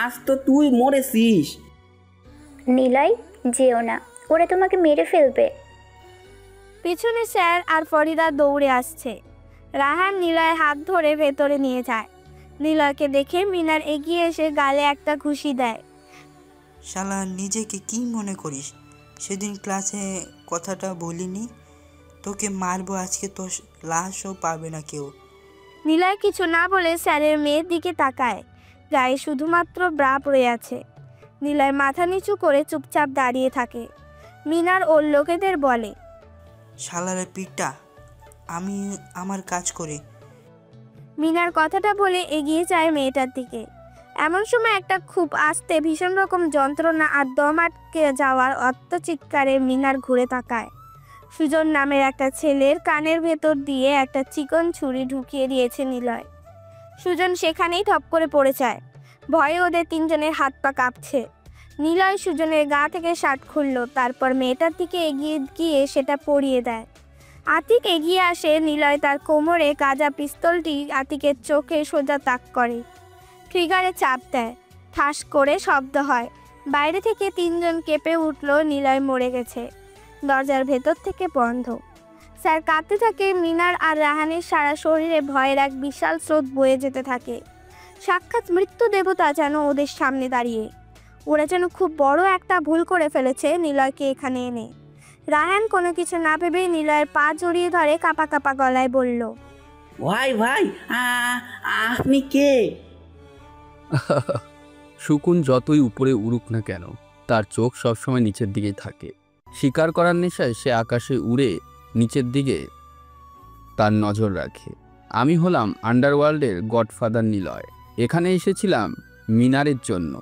আজ তো তুই মরেছিস। নিলয়, যেও না, ওরা তোমাকে মেরে ফেলবে। পিছনে স্যার আর ফরিদা দৌড়ে আসছে। রায়হান নিলয়ের হাত ধরে ভেতরে নিয়ে যায়। নিলয়কে দেখে মিনার এগিয়ে এসে গালে একটা ঘুষি দেয়। শালা নিজেকে কি মনে করিস? সেদিন ক্লাসে কথাটা বলিনি তোকে মারবো, আজকে তো লাশও পাবে না কেউ। নিলয় কিছু না বলে স্যারের মেয়ের দিকে তাকায়। গায়ে শুধুমাত্র ব্রা পড়ে আছে। নিলয় মাথা নিচু করে চুপচাপ দাঁড়িয়ে থাকে। মিনার ওর লোকেদের বলে, শালারে পিঠটা, আমি আমার কাজ করি। মিনার কথাটা বলে এগিয়ে যায় মেয়েটার দিকে। এমন সময় একটা খুব আস্তে ভীষণ রকম যন্ত্রণা আর দম আটকে যাওয়ার অত্যচিৎকারে মিনার ঘুরে তাকায়। সুজন নামের একটা ছেলের কানের ভেতর দিয়ে একটা চিকন ছুরি ঢুকিয়ে দিয়েছে নিলয়। সুজন সেখানেই ঠপ করে পড়ে যায়। ভয়ে ওদের তিনজনের হাত পা কাঁপছে। নিলয় সুজনের গা থেকে শার্ট খুলল, তারপর মেয়েটার দিকে এগিয়ে গিয়ে সেটা পরিয়ে দেয়। আতিক এগিয়ে আসে, নিলয় তার কোমরে গাঁজা পিস্তলটি আতিকের চোখে সোজা তাক করে, ট্রিগারে চাপ দেয়, ঠাস করে শব্দ হয়। বাইরে থেকে 3 জন কেঁপে উঠল। নিলয় মরে গেছে। দরজার ভেতর থেকে বন্ধ। স্যার কাঁদতে থাকে। মিনার আর রাহানের সারা শরীরে ভয়ের এক বিশাল স্রোত বয়ে যেতে থাকে। সাক্ষাৎ মৃত্যু দেবতা যেন ওদের সামনে দাঁড়িয়ে। ওরা যেন খুব বড় একটা ভুল করে ফেলেছে নিলয়কে এখানে এনে। রাহান কোনো কিছু না ভেবেই নিলয়ের পা জড়িয়ে ধরে কাঁপা কাঁপা গলায় বলল, ভাই ভাই আপনি কে? শকুন যতই উপরে উড়ুক না কেন, তার চোখ সবসময় নিচের দিকেই থাকে। শিকার করার নেশায় সে আকাশে উড়ে নিচের দিকে তার নজর রাখে। আমি হলাম আন্ডারওয়ার্ল্ডের গডফাদার নিলয়। এখানে এসেছিলাম মিনারের জন্য,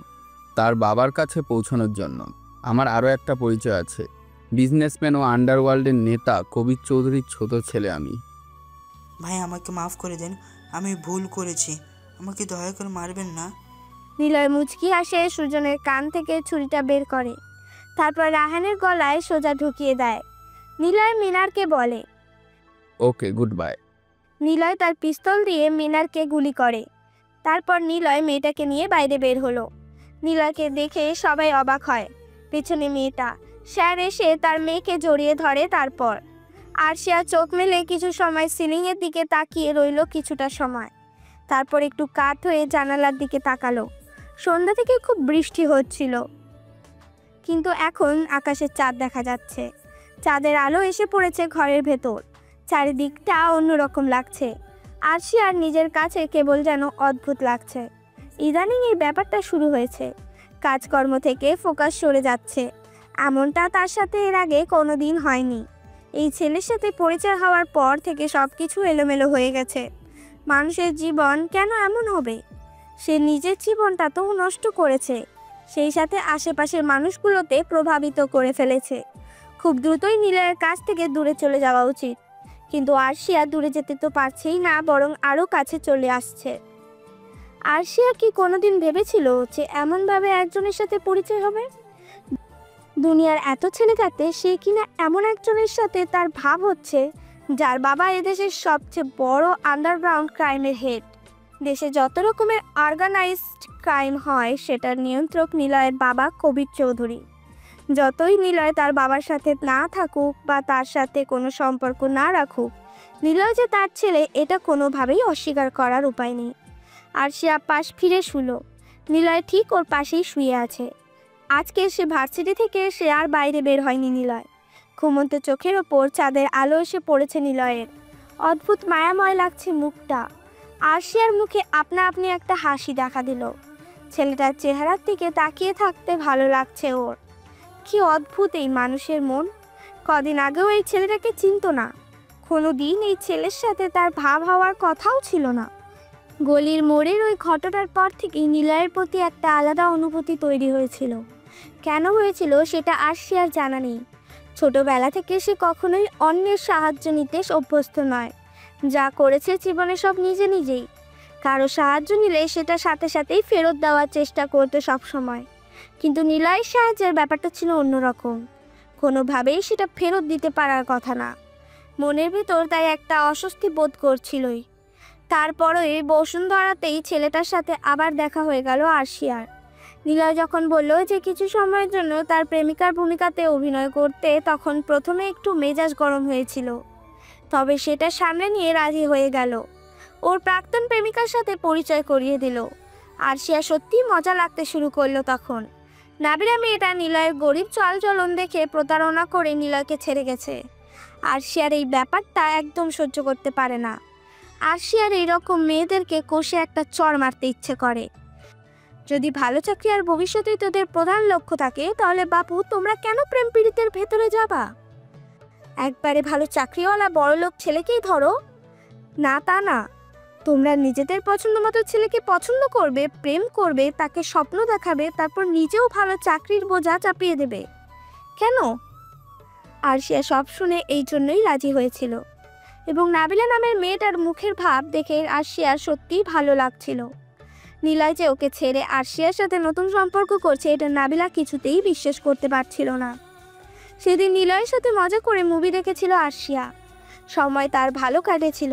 তার বাবার কাছে পৌঁছানোর জন্য। আমার আরও একটা পরিচয় আছে, বিজনেসম্যান ও আন্ডারওয়ার্ল্ডের নেতা কবির চৌধুরীর ছোট ছেলে আমি। ভাই আমাকে মাফ করে দেন, আমি ভুল করেছি, আমাকে দয়া করে মারবেন না। নিলয় মুচকি আসে, সুজনের কান থেকে ছুরিটা বের করে, তারপর রাহানের গলায় সোজা ঢুকিয়ে দেয়। নিলয় মিনারকে বলে, ওকে, গুড বাই। নিলয় তার পিস্তল দিয়ে মিনারকে গুলি করে। তারপর নিলয় মেয়েটাকে নিয়ে বাইরে বের হলো। নিলয়কে দেখে সবাই অবাক হয়। পেছনে মেয়েটা। স্যার এসে তার মেয়েকে জড়িয়ে ধরে। তারপর আরশিয়া চোখ মেলে কিছু সময় সিলিংয়ের দিকে তাকিয়ে রইল কিছুটা সময়। তারপর একটু কাত হয়ে জানালার দিকে তাকালো। সন্ধ্যা থেকে খুব বৃষ্টি হচ্ছিল, কিন্তু এখন আকাশে চাঁদ দেখা যাচ্ছে। চাঁদের আলো এসে পড়েছে ঘরের ভেতর। চারিদিকটা অন্যরকম লাগছে। আরশিয়ার নিজের কাছে কেবল যেন অদ্ভুত লাগছে। ইদানিং এই ব্যাপারটা শুরু হয়েছে। কাজকর্ম থেকে ফোকাস সরে যাচ্ছে। এমনটা তার সাথে এর আগে কোনো দিন হয়নি। এই ছেলের সাথে পরিচয় হওয়ার পর থেকে সব কিছু এলোমেলো হয়ে গেছে। মানুষের জীবন কেন এমন হবে? সে নিজের জীবনটা তো নষ্ট করেছে, সেই সাথে আশেপাশের মানুষগুলোতে প্রভাবিত করে ফেলেছে। খুব দ্রুতই নিলয়ের কাছ থেকে দূরে চলে যাওয়া উচিত, কিন্তু আরশিয়া দূরে যেতে তো পারছেই না, বরং আরও কাছে চলে আসছে। আরশিয়া কি কোনোদিন ভেবেছিল যে এমনভাবে একজনের সাথে পরিচয় হবে? দুনিয়ার এত ছেলে থাকতে সে কিনা এমন একজনের সাথে তার ভাব হচ্ছে, যার বাবা এদেশের সবচেয়ে বড় আন্ডারগ্রাউন্ড ক্রাইমের হেড। দেশে যত রকমের অর্গানাইজড ক্রাইম হয় সেটার নিয়ন্ত্রক নিলয়ের বাবা কবির চৌধুরী। যতই নিলয় তার বাবার সাথে না থাকুক বা তার সাথে কোনো সম্পর্ক না রাখুক, নিলয় যে তার ছেলে এটা কোনোভাবেই অস্বীকার করার উপায় নেই। আর সে পাশ ফিরে শুলো। নিলয় ঠিক ওর পাশেই শুয়ে আছে। আজকে সে ভার্সিটি থেকে সে আর বাইরে বের হয়নি। নিলয় ঘুমন্ত চোখের ওপর চাঁদের আলো এসে পড়েছে নিলয়ের। অদ্ভুত মায়াময় লাগছে মুখটা। আরশিয়ার মুখে আপনা আপনি একটা হাসি দেখা দিল। ছেলেটার চেহারার দিকে তাকিয়ে থাকতে ভালো লাগছে ওর। কি অদ্ভুত এই মানুষের মন। কদিন আগেও এই ছেলেটাকে চিনত না, কোনো দিন এই ছেলের সাথে তার ভাব হওয়ার কথাও ছিল না। গলির মোড়ের ওই ঘটনার পর থেকেই নিলয়ের প্রতি একটা আলাদা অনুভূতি তৈরি হয়েছিল। কেন হয়েছিল সেটা আরশিয়ার জানা নেই। ছোটবেলা থেকে সে কখনোই অন্যের সাহায্য নিতে অভ্যস্ত নয়। যা করেছে জীবনে সব নিজে নিজেই। কারো সাহায্য নিলে সেটা সাথে সাথেই ফেরত দেওয়ার চেষ্টা করতো সবসময়। কিন্তু নিলয়ের সাহায্যের ব্যাপারটা ছিল অন্যরকম। কোনোভাবেই সেটা ফেরত দিতে পারার কথা না। মনের ভেতর তাই একটা অস্বস্তি বোধ করছিলই। তারপরে বসুন্ধরাতেই ছেলেটার সাথে আবার দেখা হয়ে গেল আরশিয়ার। নিলয় যখন বলল যে কিছু সময়ের জন্য তার প্রেমিকার ভূমিকাতে অভিনয় করতে, তখন প্রথমে একটু মেজাজ গরম হয়েছিল, তবে সেটা সামনে নিয়ে রাজি হয়ে গেল। ওর প্রাক্তন প্রেমিকার সাথে পরিচয় করিয়ে দিল। আরশিয়া সত্যি মজা লাগতে শুরু করলো তখন। নাবিরা মেয়েটা নিলয়ের গরিব চালচলন দেখে প্রতারণা করে নিলয়কে ছেড়ে গেছে। আরশিয়ার এই ব্যাপারটা একদম সহ্য করতে পারে না। আরশিয়ার এইরকম মেয়েদেরকে কষে একটা চড় মারতে ইচ্ছে করে। যদি ভালো চাকরি আর ভবিষ্যতে তোদের প্রধান লক্ষ্য থাকে, তাহলে বাপু তোমরা কেন প্রেম পীড়িতের ভেতরে যাবা? একবারে ভালো চাকরিওয়ালা বড়লোক ছেলেকেই ধরো না, তা না। তোমরা নিজেদের পছন্দ মতো ছেলেকে পছন্দ করবে, প্রেম করবে, তাকে স্বপ্ন দেখাবে, তারপর নিজেও ভালো চাকরির বোঝা চাপিয়ে দেবে কেন? আরশিয়া সব শুনে এই জন্যই রাজি হয়েছিল। এবং নাবিলা নামের মেয়েটার মুখের ভাব দেখে আরশিয়ার সত্যিই ভালো লাগছিল। নিলয় যে ওকে ছেড়ে আরশিয়ার সাথে নতুন সম্পর্ক করছে এটা নাবিলা কিছুতেই বিশ্বাস করতে পারছিল না। সেদিন নিলয়ের সাথে মজা করে মুভি দেখেছিল আরশিয়া, সময় তার ভালো কাটেছিল।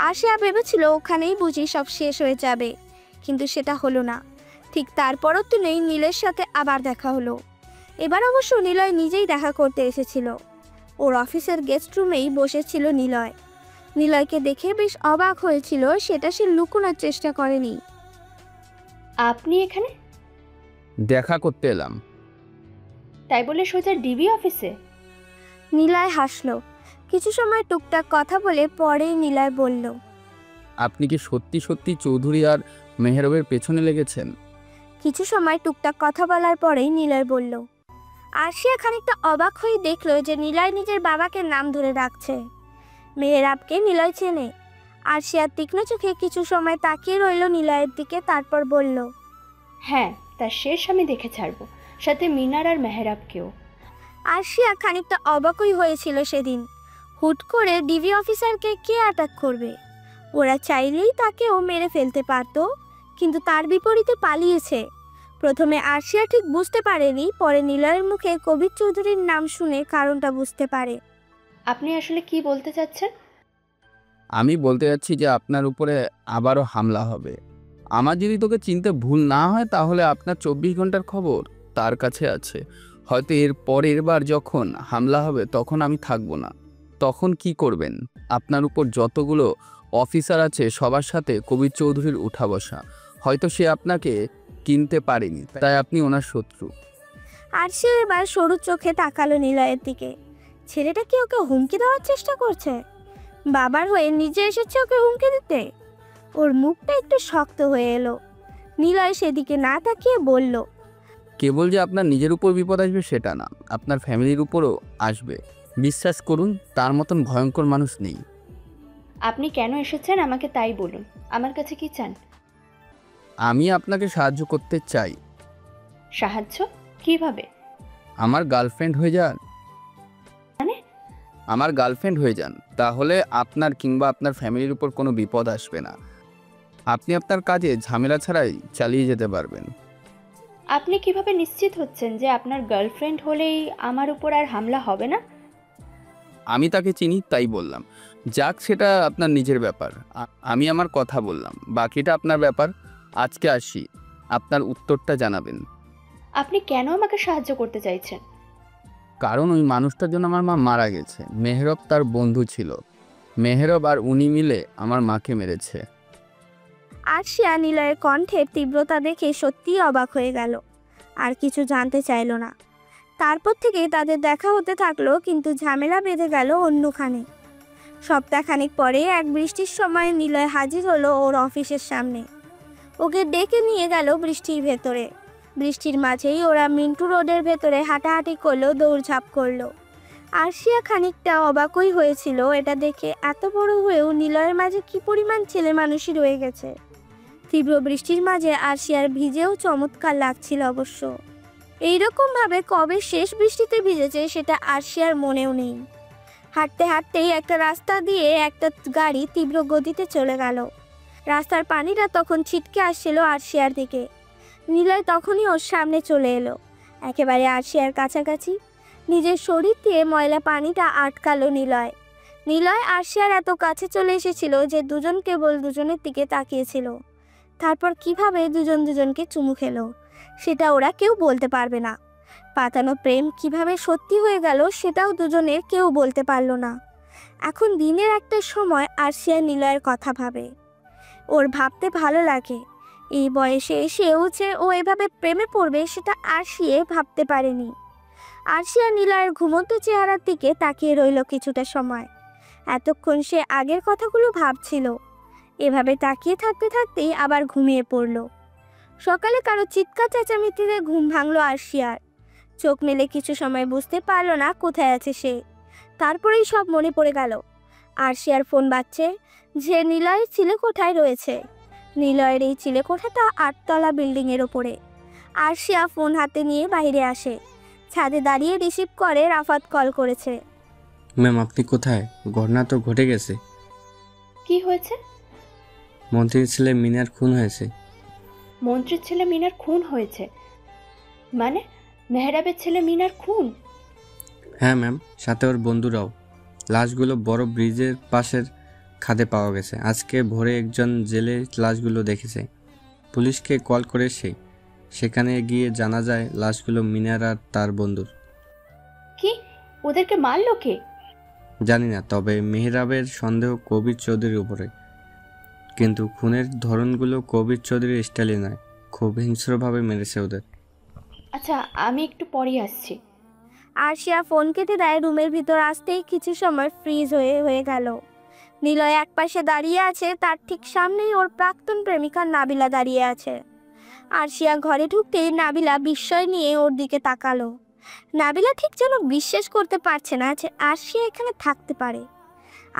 আরশিয়া ভেবেছিল ওখানেই বুঝি সব শেষ হয়ে যাবে, কিন্তু সেটা হলো না। ঠিক তারপরও তো নেই নীলের সাথে আবার দেখা হলো। এবার অবশ্য নিলয় নিজেই দেখা করতে এসেছিল। ওর অফিসের গেস্ট রুমেই বসেছিল নিলয়। নিলয়কে দেখে বেশ অবাক হয়েছিল, সেটা সে লুকোনোর চেষ্টা করেনি। আপনি এখানে? দেখা করতে এলাম। তাই বলে সোজা ডিবি অফিসে? নিলয় হাসলো। কিছু সময় টুকটাক কথা বলে পরে নিলয় বলল, আপনি কি সত্যি সত্যি চৌধুরী আর মেহরবের পেছনে লেগেছেন? কিছু সময় টুকটাক কথা বলার পরেই নিলয় বলল। আরশিয়া খানিকটা অবাক হয়ে দেখলো যে নিলয় নিজের বাবাকে নাম ধরে ডাকছে। মেহরাবকে নিলয় চেনে। আরশিয়া তীক্ষ্ণ চোখে কিছু সময় তাকিয়ে রইল নিলয়ের দিকে, তারপর বলল, হ্যাঁ, তার শেষ আমি দেখে ছাড়বো, সাথে মিনার আর মেহরাবকেও। আরশিয়া খানিকটা অবাকই হয়েছিল সেদিন। হুট করে ডিবি অফিসারকে কে অ্যাটাক করবে? ওরা চাইলেই তাকেও মেরে ফেলতে পারত, কিন্তু তার বিপরীতে পালিয়েছে। প্রথমে আরশিয়া ঠিক বুঝতে পারেনি, পরে নিলয়ের মুখে কবির চৌধুরীর নাম শুনে কারণটা বুঝতে পারে। আপনি আসলে কি বলতে চাচ্ছেন? আমি বলতে যাচ্ছি যে আপনার উপরে আবারও হামলা হবে। আমার যদি তোকে চিনতে ভুল না হয় তাহলে আপনার 24 ঘন্টার খবর তার কাছে আছে। হয়তো এর পরের বার যখন হামলা হবে তখন আমি থাকবো না। তখন কি করবেন? আপনার উপর যতগুলো অফিসার আছে সবার সাথে কবির চৌধুরীর উঠা বসা। হয়তো সে আপনাকে কিনতে পারেনি, তাই আপনি ওনার শত্রু। আরশিয়া এবার সরু চোখে তাকালো নিলয়ের দিকে। ছেলেটা কি ওকে হুমকি দেওয়ার চেষ্টা করছে? বাবার হয়ে নিজে এসেছে ওকে হুমকি দিতে? ওর মুখটা একটু শক্ত হয়ে এলো। নিলয় সেদিকে না তাকিয়ে বলল, কেবল যে আপনার নিজের উপর বিপদ আসবে সেটা না, আপনার ফ্যামিলির উপরও আসবে। বিশ্বাস করুন, তার মতন ভয়ঙ্কর মানুষ নেই। আপনি কেন এসেছেন আমাকে তাই বলুন। আমার কাছে কি চান? আমি আপনাকে সাহায্য করতে চাই। সাহায্য? কিভাবে? আমার গার্লফ্রেন্ড হয়ে যান। মানে? আমার গার্লফ্রেন্ড হয়ে যান, তাহলে আপনার কিংবা আপনার ফ্যামিলির উপর কোনো বিপদ আসবে না। আপনি আপনার কাজে ঝামেলা ছাড়াই চালিয়ে যেতে পারবেন। আপনি কিভাবে নিশ্চিত হচ্ছেন যে আপনার গার্লফ্রেন্ড হলেই আমার উপর আর হামলা হবে না? আমি তাকে চিনি তাই বললাম। যাক, সেটা আপনার নিজের ব্যাপার। আমি আমার কথা বললাম, বাকিটা আপনার ব্যাপার। আজকে আসি, আপনার উত্তরটা জানাবেন। আপনি কেন আমাকে সাহায্য করতে চাইছেন? কারণ ওই মানুষটার জন্য আমার মা মারা গেছে। মেহরব তার বন্ধু ছিল। মেহরব আর উনি মিলে আমার মাকে মেরেছে। আরশিয়া নিলয়ের কণ্ঠের তীব্রতা দেখে সত্যিই অবাক হয়ে গেল, আর কিছু জানতে চাইল না। তারপর থেকে তাদের দেখা হতে থাকলো, কিন্তু ঝামেলা বেঁধে গেল অন্যখানে। সপ্তাহখানেক পরে এক বৃষ্টির সময় নিলয় হাজির হলো ওর অফিসের সামনে। ওকে ডেকে নিয়ে গেল বৃষ্টির ভেতরে। বৃষ্টির মাঝেই ওরা মিন্টু রোডের ভেতরে হাঁটাহাঁটি করলো, দৌড়ঝাঁপ করলো। আরশিয়া খানিকটা অবাকই হয়েছিল এটা দেখে, এত বড় হয়েও নিলয়ের মাঝে কি পরিমাণ ছেলে মানুষই রয়ে গেছে। তীব্র বৃষ্টির মাঝে আরশিয়ার ভিজেও চমৎকার লাগছিল অবশ্য। এইরকমভাবে কবে শেষ বৃষ্টিতে ভিজেছে সেটা আরশিয়ার মনেও নেই। হাঁটতে হাঁটতেই একটা রাস্তা দিয়ে একটা গাড়ি তীব্র গতিতে চলে গেল। রাস্তার পানিটা তখন ছিটকে আসছিল আরশিয়ার দিকে। নিলয় তখনই ওর সামনে চলে এলো, একেবারে আরশিয়ার কাছাকাছি। নিজের শরীর দিয়ে ময়লা পানিটা আটকালো নিলয়। নিলয় আরশিয়ার এত কাছে চলে এসেছিল যে দুজন কেবল দুজনের দিকে তাকিয়েছিল। তারপর কিভাবে দুজন দুজনকে চুমু খেলো সেটা ওরা কেউ বলতে পারবে না। পাতানো প্রেম কিভাবে সত্যি হয়ে গেল সেটাও দুজনের কেউ বলতে পারলো না। এখন দিনের একটা সময় আরশিয়া নিলয়ের কথা ভাবে। ওর ভাবতে ভালো লাগে। এই বয়সে এসেও যে ও এভাবে প্রেমে পড়বে সেটা আরশিয়া ভাবতে পারেনি। আরশিয়া নিলয়ের ঘুমন্ত চেহারার দিকে তাকিয়ে রইল কিছুটা সময়। এতক্ষণ সে আগের কথাগুলো ভাবছিল। এভাবে তাকিয়ে থাকতে থাকতেই আবার ঘুমিয়ে পড়ল। সকালে কারো চিৎকার চেঁচামেচিতে ঘুম ভাঙল আরশিয়ার। চোখ মেলে কিছু সময় বুঝতে পারল না কোথায় আছে সে। তারপরেই সব মনে পড়ে গেল। আরশিয়ার ফোন বাজছে, যে নিলয়ের চিলেকোঠায় রয়েছে। নিলয়ের এই চিলেকোঠাটা 8তলা বিল্ডিংয়ের ওপরে। আরশিয়া ফোন হাতে নিয়ে বাইরে আসে। ছাদে দাঁড়িয়ে রিসিভ করে রাফাত কল করেছে। ম্যাম, আপনি কোথায়? ঘটনা তো ঘটে গেছে। কি হয়েছে? মন্ত্রীর ছেলে মিনার খুন হয়েছে। মন্ত্রীর ছেলে মিনার খুন হয়েছে, মানে মেহরাবের ছেলে মিনার খুন? হ্যাঁ ম্যাম, সাথে ওর বন্ধুরাও। লাশগুলো বড় ব্রিজের পাশের খাদে পাওয়া গেছে। আজকে ভোরে একজন জেলে লাশগুলো দেখেছে। পুলিশকে কল করে সেখানে গিয়ে জানা যায় লাশগুলো মিনার আর তার বন্ধুর। কি, ওদেরকে মারলো কে? জানি না, তবে মেহরাবের সন্দেহ কবির চৌধুরীর উপরে। কিন্তু খুনের ধরনগুলো কবির চৌধুরীর স্টাইলে নয়, খুব হিংস্রভাবে মেরেছে ওদের। আচ্ছা, আমি একটু পরেই আসছি। আরশিয়া ফোন কেটে দেয়। রুমের ভিতর আসতেই কিছু সময় ফ্রিজ হয়ে গেল। নিলয় একপাশে দাঁড়িয়ে আছে, তার ঠিক সামনেই ওর প্রাক্তন প্রেমিকা নাবিলা দাঁড়িয়ে আছে। আরশিয়া ঘরে ঢুকতেই নাবিলা বিস্ময় নিয়ে ওর দিকে তাকালো। নাবিলা ঠিক যেন বিশ্বাস করতে পারছে না যে আরশিয়া এখানে থাকতে পারে।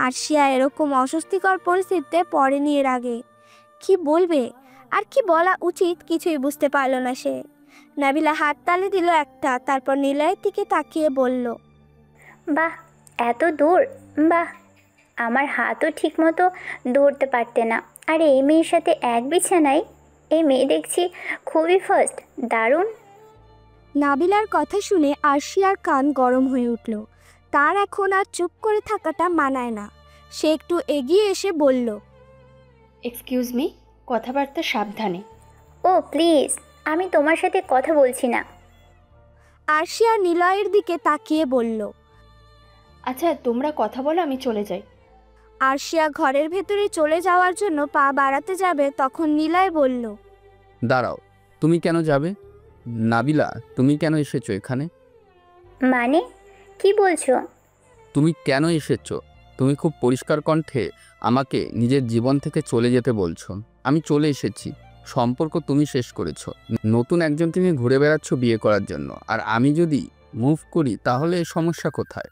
আরশিয়া এরকম অস্বস্তিকর পরিস্থিতিতে পড়েনি এর আগে। কি বলবে আর কি বলা উচিত কিছুই বুঝতে পারল না সে। নাবিলা হাত তালে দিল একটা, তারপর নিলয়ের দিকে তাকিয়ে বলল, বাহ, এত দূর! বাহ, আমার হাতও ঠিকমতো ধরতে পারতে না। আর এই মেয়ের সাথে এক বিছানায়? এই মেয়ে দেখছি খুবই ফার্স্ট, দারুণ। নাবিলার কথা শুনে আরশিয়ার কান গরম হয়ে উঠল। তার এখন আর চুপ করে থাকাটা মানায় না। সে একটু এগিয়ে এসে বলল, এক্সকিউজ মি, কথাবার্তা সাবধানে। ও প্লিজ, আমি তোমার সাথে কথা বলছি না। আরশিয়া নিলয়ের দিকে তাকিয়ে বলল, আচ্ছা তোমরা কথা বলো, আমি চলে যাই। আরশিয়া ঘরের ভেতরে চলে যাওয়ার জন্য পা বাড়াতে যাবে, তখন নিলয় বলল, দাঁড়াও, তুমি কেন যাবে? নাবিলা, তুমি কেন এসেছো এখানে? মানে কি বলছো? তুমি কেন এসেছো? তুমি খুব পরিষ্কার কণ্ঠে আমাকে নিজের জীবন থেকে চলে যেতে বলছো। আমি চলে এসেছি। সম্পর্ক তুমি শেষ করেছো, নতুন একজনকে নিয়ে ঘুরে বেড়াচ্ছ বিয়ে করার জন্য। আর আমি যদি মুভ করি তাহলে সমস্যা কোথায়?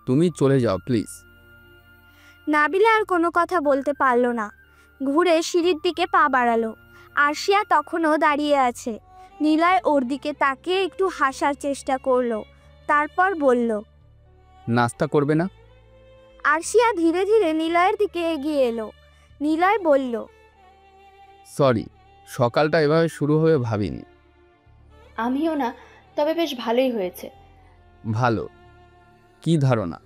তুমি চলে যাও প্লিজ। নাবিলা আর কোনো কথা বলতে পারল না। ঘুরে সিঁড়ির দিকে পা বাড়ালো। আরশিয়া তখনও দাঁড়িয়ে আছে। নিলয় ওর দিকে তাকিয়ে একটু হাসার চেষ্টা করলো, তারপর বলল, নাস্তা করবে না? আরশিয়া ধীরে ধীরে নিলয়ের দিকে এগিয়ে এলো। নিলয় বলল, সরি, সকালটা এভাবে শুরু হবে ভাবিনি। আমিও না, তবে বেশ ভালোই হয়েছে। ভালো? কি ধারণা?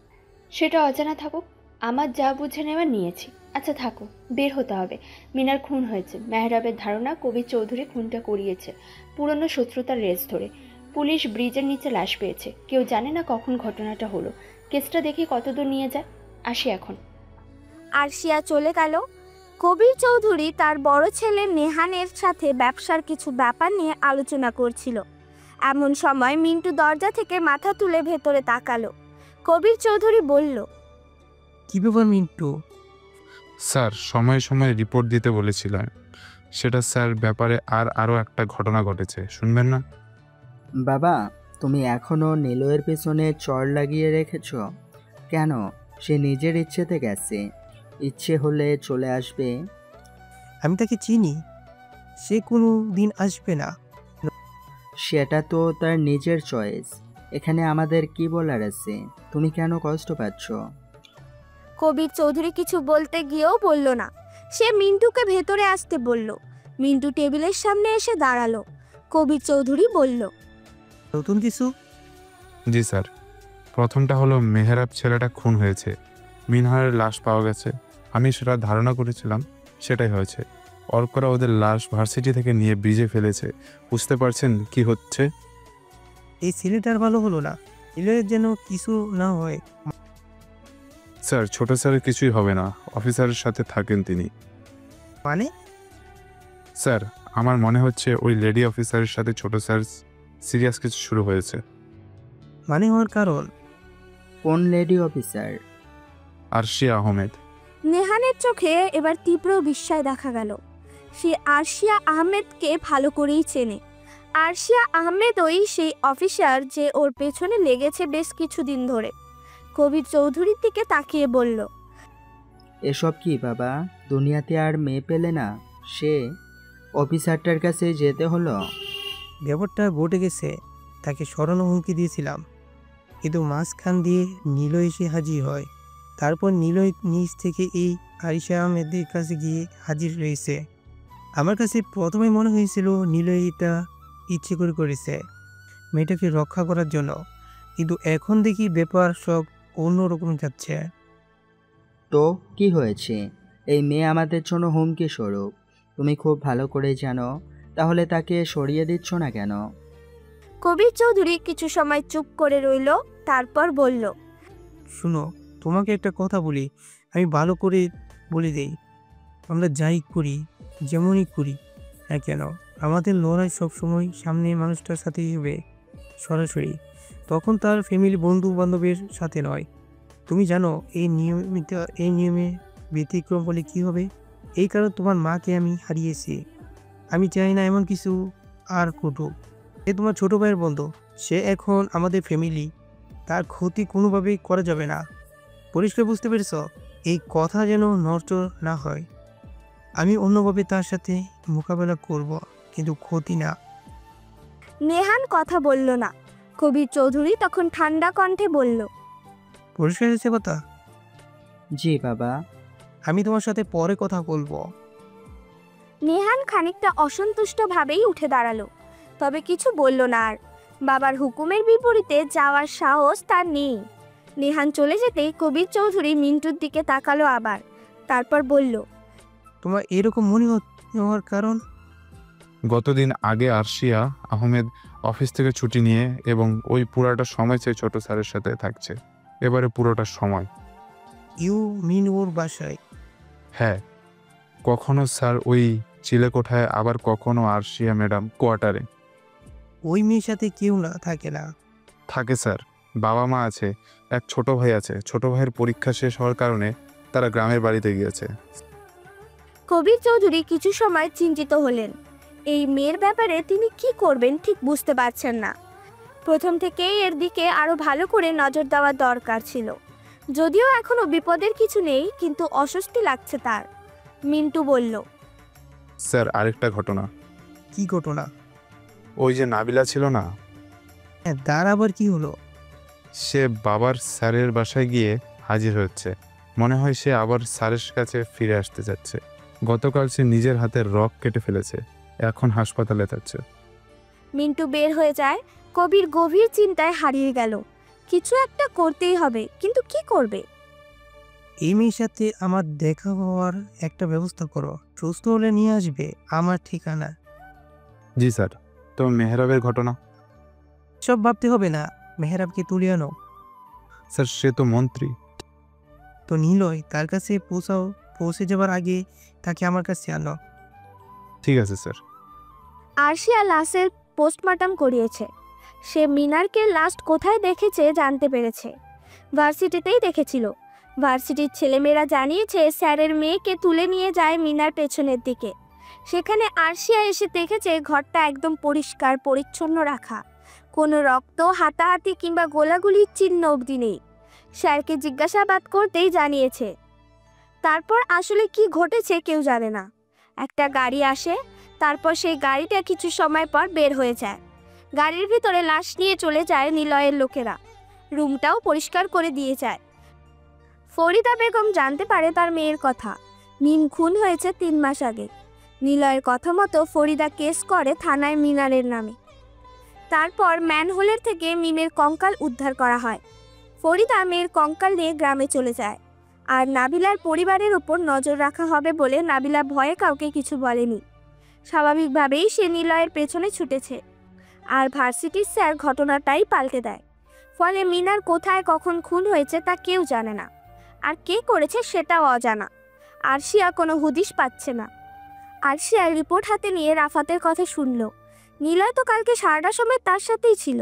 সেটা অজানা থাকুক, আমার যা বুঝে নেওয়ার নিয়েছি। আচ্ছা থাকো, বের হতে হবে। মিনার খুন হয়েছে। মেহরাবের ধারণা কবির চৌধুরী খুনটা করিয়েছে, পুরনো শত্রুতার রেস ধরে। পুলিশ ব্রিজের নিচে লাশ পেয়েছে। কেউ জানে না কখন ঘটনাটা হলো। কেসটা দেখি কতদূর নিয়ে যায়। আসি এখন। আরশিয়া চলে গেল। কবির চৌধুরী তার বড় ছেলে নেহানের সাথে ব্যবসার কিছু ব্যাপার নিয়ে আলোচনা করছিল। এমন সময় মিন্টু দরজা থেকে মাথা তুলে ভেতরে তাকালো। কবির চৌধুরী বলল, কি ব্যাপার মিন্টু? স্যার, সময়ে সময়ে রিপোর্ট দিতে বলেছিলেন। সেটা স্যার ব্যাপারে আরও একটা ঘটনা ঘটেছে, শুনবেন না? বাবা, তুমি এখনও নিলয়ের পেছনে চড় লাগিয়ে রেখেছ কেন? সে নিজের ইচ্ছেতে গেছে, ইচ্ছে হলে চলে আসবে। আমি তাকে চিনি, সে কোনো দিন আসবে না। সেটা তো তার নিজের চয়েস, এখানে আমাদের কি বলার আছে? তুমি কেন কষ্ট পাচ্ছ? কবির চৌধুরী কিছু বলতে গিয়েও বলল না। সে মিন্টুকে ভেতরে আসতে বলল। মিন্টু টেবিলের সামনে এসে দাঁড়ালো। কবির চৌধুরী বলল, নতুন কিছু? জি স্যার, প্রথমটা হলো মেহরাব ছেলেটা খুন হয়েছে, মিনহারের লাশ পাওয়া গেছে। আমি সেটা ধারণা করেছিলাম সেটাই হয়েছে। অর্করা ওদের লাশ ভার্সিটি থেকে নিয়ে ব্রিজে ফেলেছে। বুঝতে পারছেন কি হচ্ছে? এই ছেলেটার ভালো হলো না, নিলয়ের যেন কিছু না হয়। স্যার, ছোট স্যারের কিছুই হবে না, অফিসারের সাথে থাকেন তিনি। মানে? স্যার, আমার মনে হচ্ছে ওই লেডি অফিসারের সাথে ছোট স্যার সিরিয়াস কিছু শুরু হয়েছে। মানে হওয়ার কারণ? কোন লেডি অফিসার? আরশিয়া আহমেদ। নেহানের চোখে এবার তীব্র বিস্ময় দেখা গেল। সে আরশিয়া আহমেদকে ভালো করেই চেনে। আরশিয়া আহমেদ ওই সেই অফিসার যে ওর পেছনে লেগেছে বেশ কিছুদিন ধরে। কবির চৌধুরীর দিকে তাকিয়ে বলল, এসব কি বাবা? দুনিয়াতে আর মেয়ে পেলে না? সে অফিসারটার কাছে যেতে হলো? ব্যাপারটা ঘটে গেছে, তাকে সরানো হুমকি দিয়েছিলাম, কিন্তু মাঝখান দিয়ে নিলয় এসে হাজির হয়। তারপর নিলয় নিজ থেকে এই আরিশা আহমেদের কাছে গিয়ে হাজির রয়েছে। আমার কাছে প্রথমে মনে হয়েছিল নিলয় এটা ইচ্ছে করে করেছে মেয়েটাকে রক্ষা করার জন্য, কিন্তু এখন দেখি ব্যাপার সব অন্যরকম যাচ্ছে। তো কি হয়েছে? এই মেয়ে আমাদের জন্য হুমকি স্বরূপ, তুমি খুব ভালো করে জানো, তাহলে তাকে সরিয়ে দিচ্ছ না কেন? কবির চৌধুরী কিছু সময় চুপ করে রইল, তারপর বলল, শুনো, তোমাকে একটা কথা বলি, আমি ভালো করে বলে দেই, আমরা যাই করি, যেমনই করি না কেন, আমাদের লড়াই সবসময় সামনে মানুষটার সাথেই হবে, সরাসরি। তখন তার ফ্যামিলি, বন্ধু বান্ধবের সাথে নয়। তুমি জানো এই নিয়মে ব্যতিক্রম বলে কি হবে? এই কারণে তোমার মাকে আমি হারিয়েছি। আমি চাই না এমন কিছু আর ঘটুক। সে তোমার ছোট ভাইয়ের বন্ধু, সে এখন আমাদের ফ্যামিলি, তার ক্ষতি কোনোভাবেই করা যাবে না। পরিষ্কার বুঝতে পেরেছ? এই কথা যেন নষ্ট না হয়। আমি অন্যভাবে তার সাথে মোকাবেলা করব, কিন্তু ক্ষতি না। নেহান কথা বলল না। কবির চৌধুরী তখন ঠান্ডা কণ্ঠে বলল, পরিষ্কার হয়েছে কথা? জি বাবা। আমি তোমার সাথে পরে কথা বলবো। নেহান খানিকটা অসন্তুষ্ট ভাবেই উঠে দাঁড়ালো, তবে কিছু বলল না আর। বাবার হুকুমের বিপরীতে যাওয়ার সাহস তার নেই। নেহান চলে যেতেই কবির চৌধুরী মিন্টুর দিকে তাকালো আবার, তারপর বলল, তোমার এরকম মনে হওয়ার কারণ? গতদিন আগে আরশিয়া আহমেদ অফিস থেকে ছুটি নিয়ে এবং ওই পুরাটা সময় সেই ছোট স্যারের সাথে থাকছে। এবারে পুরোটা সময়। ইউ মিন ওর বাসায়? হ্যাঁ, কখনো স্যার ওই চিলেকোঠায়, আবার কখনো আরশিয়া ম্যাডাম কোয়ার্টারে। ওই মেয়ের সাথে কেউ না থাকে না? থাকে স্যার, বাবা মা আছে, এক ছোট ভাই আছে। ছোট ভাইয়ের পরীক্ষা শেষ হওয়ার কারণে তারা গ্রামের বাড়িতে গিয়েছে। কবির চৌধুরী কিছু সময় চিন্তিত হলেন। এই মেয়ের ব্যাপারে তিনি কি করবেন ঠিক বুঝতে পারছেন না। প্রথম থেকেই এর দিকে আরো ভালো করে নজর দেওয়া দরকার ছিল। যদিও এখনো বিপদের কিছু নেই, কিন্তু অস্বস্তি লাগছে তার। মিন্টু বলল, স্যার, আরেকটা ঘটনা। কি ঘটনা? ওই যে নাবিলা ছিল না, হ্যাঁ, তার আবার কি হলো? সে বাবার স্যারের বাসায় গিয়ে হাজির হচ্ছে। মনে হয় সে আবার স্যারের কাছে ফিরে আসতে যাচ্ছে। গতকাল সে নিজের হাতের রক কেটে ফেলেছে, এখন হাসপাতালে যাচ্ছে। মিন্টু বের হয়ে যায়। কবির গভীর চিন্তায় হারিয়ে গেল। কিছু একটা করতেই হবে, কিন্তু কি করবে? এই মেয়ের সাথে আমার দেখা হওয়ার একটা ব্যবস্থা করো, সুস্থ হলে নিয়ে আসবে আমার ঠিকানা। জি স্যার। তো মেহরাবের ঘটনা? সব ভাবতে হবে না, মেহরাবকে তুলে আনো। স্যার, সে তো মন্ত্রী। তো নিলয়, তার কাছে পৌঁছে যাবার আগে তাকে আমার কাছে আনো। ঠিক আছে স্যার। আরশিয়া লাশের পোস্টমর্টম করিয়েছে। সে মিনারকে লাস্ট কোথায় দেখেছে জানতে পেরেছে। ভার্সিটিতেই দেখেছিল। ভার্সিটির ছেলেমেয়েরা জানিয়েছে স্যারের মেয়েকে তুলে নিয়ে যায় মিনার পেছনের দিকে। সেখানে আরশিয়া এসে দেখেছে ঘরটা একদম পরিষ্কার পরিচ্ছন্ন রাখা, কোনো রক্ত, হাতাহাতি কিংবা গোলাগুলির চিহ্ন অবধি নেই। স্যারকে জিজ্ঞাসাবাদ করতেই জানিয়েছে। তারপর আসলে কি ঘটেছে কেউ জানে না। একটা গাড়ি আসে, তারপর সেই গাড়িটা কিছু সময় পর বের হয়ে যায়। গাড়ির ভিতরে লাশ নিয়ে চলে যায় নিলয়ের লোকেরা। রুমটাও পরিষ্কার করে দিয়ে যায়। ফরিদা বেগম জানতে পারে তার মেয়ের কথা। মিম খুন হয়েছে 3 মাস আগে। নিলয়ের কথা মতো ফরিদা কেস করে থানায় মিনারের নামে। তারপর ম্যানহোলের থেকে মিমের কঙ্কাল উদ্ধার করা হয়। ফরিদা মেয়ের কঙ্কাল নিয়ে গ্রামে চলে যায়। আর নাবিলার পরিবারের উপর নজর রাখা হবে বলে নাবিলা ভয়ে কাউকে কিছু বলেনি। স্বাভাবিকভাবেই সে নিলয়ের পেছনে ছুটেছে। আর ভার্সিটির স্যার ঘটনাটাই পাল্টে দেয়। ফলে মিনার কোথায় কখন খুন হয়েছে তা কেউ জানে না, আর কে করেছে সেটাও অজানা। আরশিয়া কোনো হুদিশ পাচ্ছে না। আরশিয়া রিপোর্ট হাতে নিয়ে রাফাতের কথা শুনল। নিলয় তো কালকে সারাটা সময় তার সাথেই ছিল।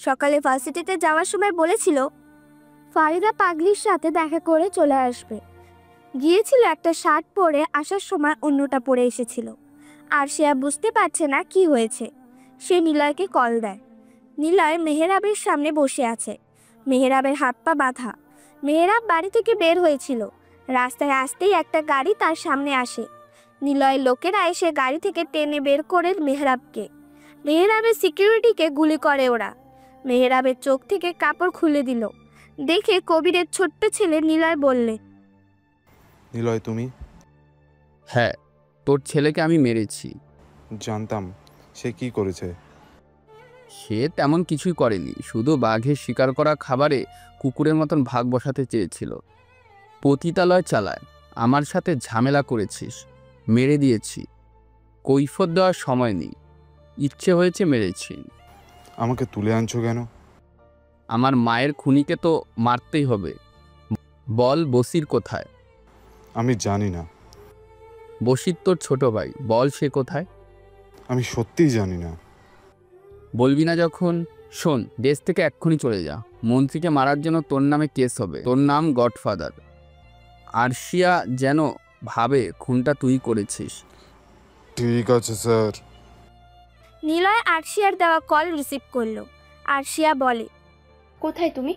সকালে ভার্সিটিতে যাওয়ার সময় বলেছিল ফারিদা পাগলির সাথে দেখা করে চলে আসবে। গিয়েছিল একটা শার্ট পরে, আসার সময় অন্যটা পরে এসেছিল। আরশিয়া বুঝতে পারছে না কি হয়েছে। সে নিলয়কে কল দেয়। নিলয় মেহেরাবের সামনে বসে আছে। মেহেরাবের হাত পা বাঁধা। মেহেরাব বাড়ি থেকে বের হয়েছিল। রাস্তায় আসতেই একটা গাড়ি তার সামনে আসে। নিলয়ের লোকেরা এসে গাড়ি থেকে টেনে বের করে মেহেরাবকে। মেহেরাবের সিকিউরিটিকে গুলি করে ওরা। মেহেরাবের চোখ থেকে কাপড় খুলে দিল। দেখে কবিরের ছোট্ট ছেলে নিলয় বললে, নিলয়, তুমি? হ্যাঁ, তোর ছেলেকে আমি মেরেছি। জানতাম। সে কি করেছে? সে তেমন কিছুই করেনি, শুধু বাঘের শিকার করা খাবারে কুকুরের মতন ভাগ বসাতে চেয়েছিল। পতিতালয় চালায়, আমার সাথে ঝামেলা করেছিস, মেরে দিয়েছি। কৈফত দেওয়ার সময় নেই, ইচ্ছে হয়েছে মেরেছি। আমাকে তুলে আনছো কেন? আমার মায়ের খুনিকে তো মারতেই হবে। বল বসির কোথায়? আমি জানি না। বসির তোর ছোট ভাই, বল সে কোথায়? আমি সত্যিই জানি না। বলবি না যখন, শোন, দেশ থেকে এক্ষুনি চলে যা। মন্ত্রীকে মারার জন্য তোর নামে কেস হবে, তোর নাম গডফাদার। আরশিয়া যেন ভাবে খুনটা তুই করেছিস। ঠিক আছে স্যার। নিলয় আরশিয়ার দেওয়া কল রিসিভ করলো। আরশিয়া বলে, কোথায় তুমি?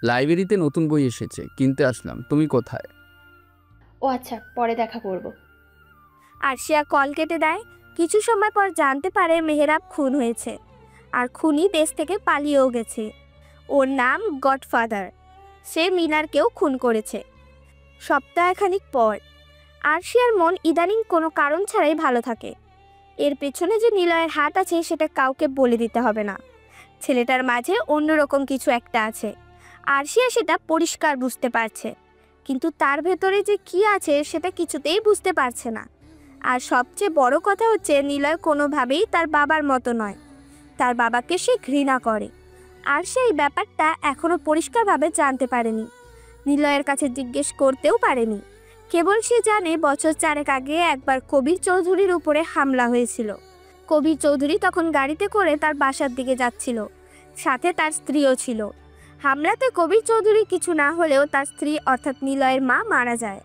লাইব্রেরিতে নতুন বই এসেছে, কিনতে আসলাম। তুমি কোথায়? ও আচ্ছা, পরে দেখা করব। আরশিয়া কল কেটে দেয়। কিছু সময় পর জানতে পারে মেহরাব খুন হয়েছে, আর খুনি দেশ থেকে পালিয়েও গেছে। ওর নাম গডফাদার। সে মিনারকেও খুন করেছে। সপ্তাহখানিক পর আরশিয়ার মন ইদানিং কোনো কারণ ছাড়াই ভালো থাকে। এর পেছনে যে নিলয়ের হাত আছে সেটা কাউকে বলে দিতে হবে না। ছেলেটার মাঝে অন্যরকম কিছু একটা আছে। আরশিয়া সেটা পরিষ্কার বুঝতে পারছে, কিন্তু তার ভেতরে যে কি আছে সেটা কিছুতেই বুঝতে পারছে না। আর সবচেয়ে বড় কথা হচ্ছে, নিলয় কোনোভাবেই তার বাবার মতো নয়। তার বাবাকে সে ঘৃণা করে, আর সেই ব্যাপারটা এখনও পরিষ্কারভাবে জানতে পারেনি। নিলয়ের কাছে জিজ্ঞেস করতেও পারেনি। কেবল সে জানে বছর 4 আগে একবার কবির চৌধুরীর উপরে হামলা হয়েছিল। কবির চৌধুরী তখন গাড়িতে করে তার বাসার দিকে যাচ্ছিল, সাথে তার স্ত্রীও ছিল। হামলাতে কবির চৌধুরী কিছু না হলেও তার স্ত্রী অর্থাৎ নিলয়ের মা মারা যায়।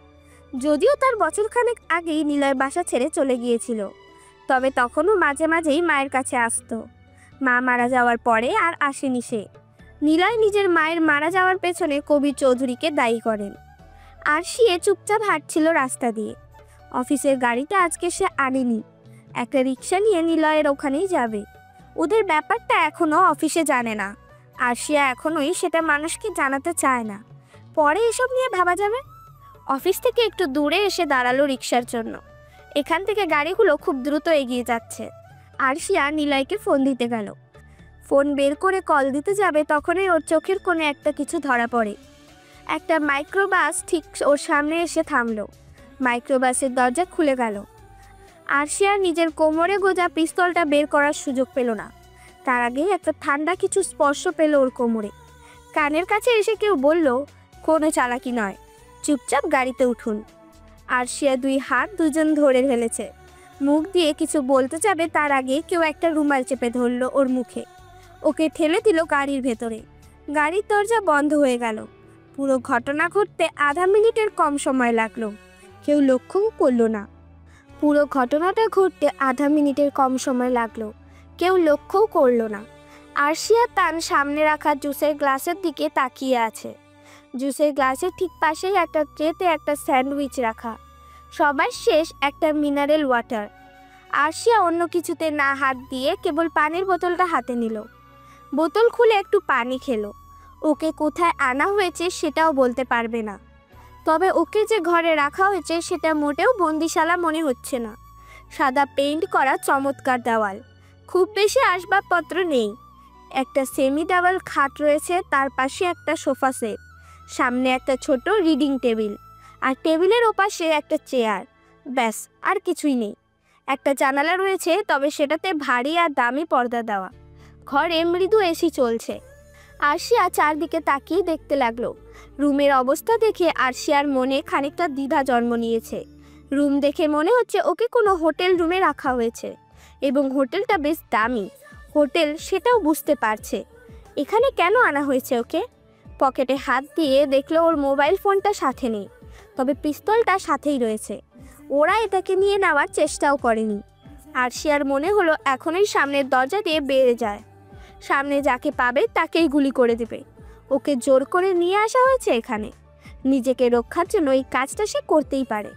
যদিও তার বছরখানেক আগেই নিলয় বাসা ছেড়ে চলে গিয়েছিল, তবে তখনও মাঝে মাঝেই মায়ের কাছে আসতো। মা মারা যাওয়ার পরে আর আসেনি সে। নিলয় নিজের মায়ের মারা যাওয়ার পেছনে কবির চৌধুরীকে দায়ী করেন। আর সে চুপচাপ হাঁটছিল রাস্তা দিয়ে। অফিসের গাড়িটা আজকে সে আনেনি, একটা রিক্সা নিয়ে নিলয়ের ওখানেই যাবে। ওদের ব্যাপারটা এখনও অফিসে জানে না, আর সে এখনোই সেটা মানুষকে জানাতে চায় না। পরে এসব নিয়ে ভাবা যাবে। অফিস থেকে একটু দূরে এসে দাঁড়ালো রিক্সার জন্য। এখান থেকে গাড়িগুলো খুব দ্রুত এগিয়ে যাচ্ছে। আরশিয়া নিলয়কে ফোন দিতে গেল। ফোন বের করে কল দিতে যাবে, তখনই ওর চোখের কোণে একটা কিছু ধরা পড়ে। একটা মাইক্রোবাস ঠিক ওর সামনে এসে থামলো। মাইক্রোবাসের দরজা খুলে গেল। আরশিয়া নিজের কোমরে গোজা পিস্তলটা বের করার সুযোগ পেল না। তার আগে একটা ঠান্ডা কিছু স্পর্শ পেল ওর কোমরে। কানের কাছে এসে কেউ বলল, কোনো চালাকি নয়, চুপচাপ গাড়িতে উঠুন। আরশিয়া 2 হাত দুজন ধরে ফেলেছে। মুখ দিয়ে কিছু বলতে যাবে, তার আগে কেউ একটা রুমাল চেপে ধরলো ওর মুখে। ওকে ঠেলে দিল গাড়ির ভেতরে। গাড়ির দরজা বন্ধ হয়ে গেল। পুরো ঘটনা ঘটতে আধা মিনিটের কম সময় লাগলো। কেউ লক্ষ্যও করলো না। পুরো ঘটনাটা ঘটতে আধা মিনিটের কম সময় লাগলো, কেউ লক্ষ্যও করলো না। আরশিয়া তার সামনে রাখা জুসের গ্লাসের দিকে তাকিয়ে আছে। জুসের গ্লাসের ঠিক পাশেই একটা ট্রেতে একটা স্যান্ডউইচ রাখা, সবার শেষ একটা মিনারেল ওয়াটার। আরশিয়া অন্য কিছুতে না হাত দিয়ে কেবল পানির বোতলটা হাতে নিল। বোতল খুলে একটু পানি খেলো। ওকে কোথায় আনা হয়েছে সেটাও বলতে পারবে না, তবে ওকে যে ঘরে রাখা হয়েছে সেটা মোটেও বন্দিশালা মনে হচ্ছে না। সাদা পেইন্ট করা চমৎকার দেওয়াল, খুব বেশি আসবাবপত্র নেই। একটা সেমি ডাবল খাট রয়েছে, তার পাশে একটা সোফা সেট, সামনে একটা ছোট রিডিং টেবিল, আর টেবিলের ওপাশে একটা চেয়ার। ব্যাস, আর কিছুই নেই। একটা জানালা রয়েছে, তবে সেটাতে ভারী আর দামি পর্দা দেওয়া। ঘরে মৃদু এসি চলছে। আরশিয়া চারদিকে তাকিয়ে দেখতে লাগলো। রুমের অবস্থা দেখে আরশিয়ার মনে খানিকটা দ্বিধা জন্ম নিয়েছে। রুম দেখে মনে হচ্ছে ওকে কোনো হোটেল রুমে রাখা হয়েছে, এবং হোটেলটা বেশ দামি হোটেল, সেটাও বুঝতে পারছে। এখানে কেন আনা হয়েছে ওকে? পকেটে হাত দিয়ে দেখলো ওর মোবাইল ফোনটা সাথে নেই, তবে পিস্তলটা সাথেই রয়েছে। ওরা এটাকে নিয়ে নেওয়ার চেষ্টাও করেনি। আরশিয়ার মনে হলো এখনই সামনের দরজা দিয়ে বেরিয়ে যায়, সামনে যাকে পাবে তাকেই গুলি করে দেবে। ওকে জোর করে নিয়ে আসা হয়েছে এখানে, নিজেকে রক্ষার জন্য এই কাজটা সে করতেই পারে।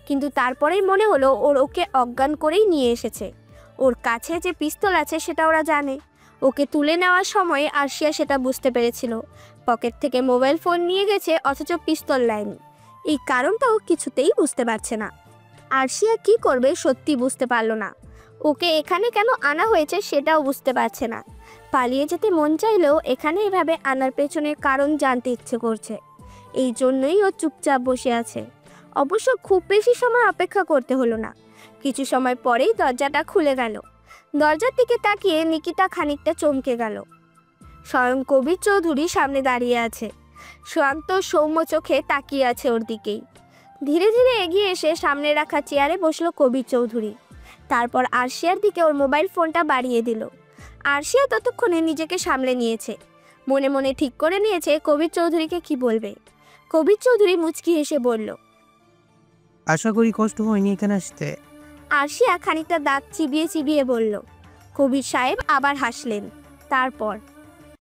কিন্তু তারপরেই মনে হলো ওকে অজ্ঞান করেই নিয়ে এসেছে। ওর কাছে যে পিস্তল আছে সেটা ওরা জানে। ওকে তুলে নেওয়ার সময় আরশিয়া সেটা বুঝতে পেরেছিল। পকেট থেকে মোবাইল ফোন নিয়ে গেছে, অথচ পিস্তল নেয়নি। এই কারণটাও কিছুতেই বুঝতে পারছে না। আরশিয়া কি করবে সত্যি বুঝতে পারলো না। ওকে এখানে কেন আনা হয়েছে সেটাও বুঝতে পারছে না। পালিয়ে যেতে মন চাইলেও এখানে এভাবে আনার পেছনের কারণ জানতে ইচ্ছে করছে। এই জন্যই ও চুপচাপ বসে আছে। অবশ্য খুব বেশি সময় অপেক্ষা করতে হলো না। কিছু সময় পরেই দরজাটা খুলে গেল। দরজার দিকে তাকিয়ে নিকিতা খানিকটা চমকে গেল। স্বয়ং কবির চৌধুরী সামনে দাঁড়িয়ে আছে। শান্ত সৌম্য চোখে তাকিয়ে আছে ওর দিকেই। ধীরে ধীরে এগিয়ে এসে সামনে রাখা চেয়ারে বসলো কবির চৌধুরী। তারপর আরশিয়ার দিকে ওর মোবাইল ফোনটা বাড়িয়ে দিল। আরশিয়া ততক্ষণে নিজেকে সামলে নিয়েছে। মনে মনে ঠিক করে নিয়েছে কবির চৌধুরীকে কি বলবে। কবির চৌধুরী মুচকি হেসে বলল, আশা করি কষ্ট হয়নি এখানে আসতে। আরশিয়া খানিকটা দাঁত চিবিয়ে চিবিয়ে বলল। কবির সাহেব আবার হাসলেন। তারপর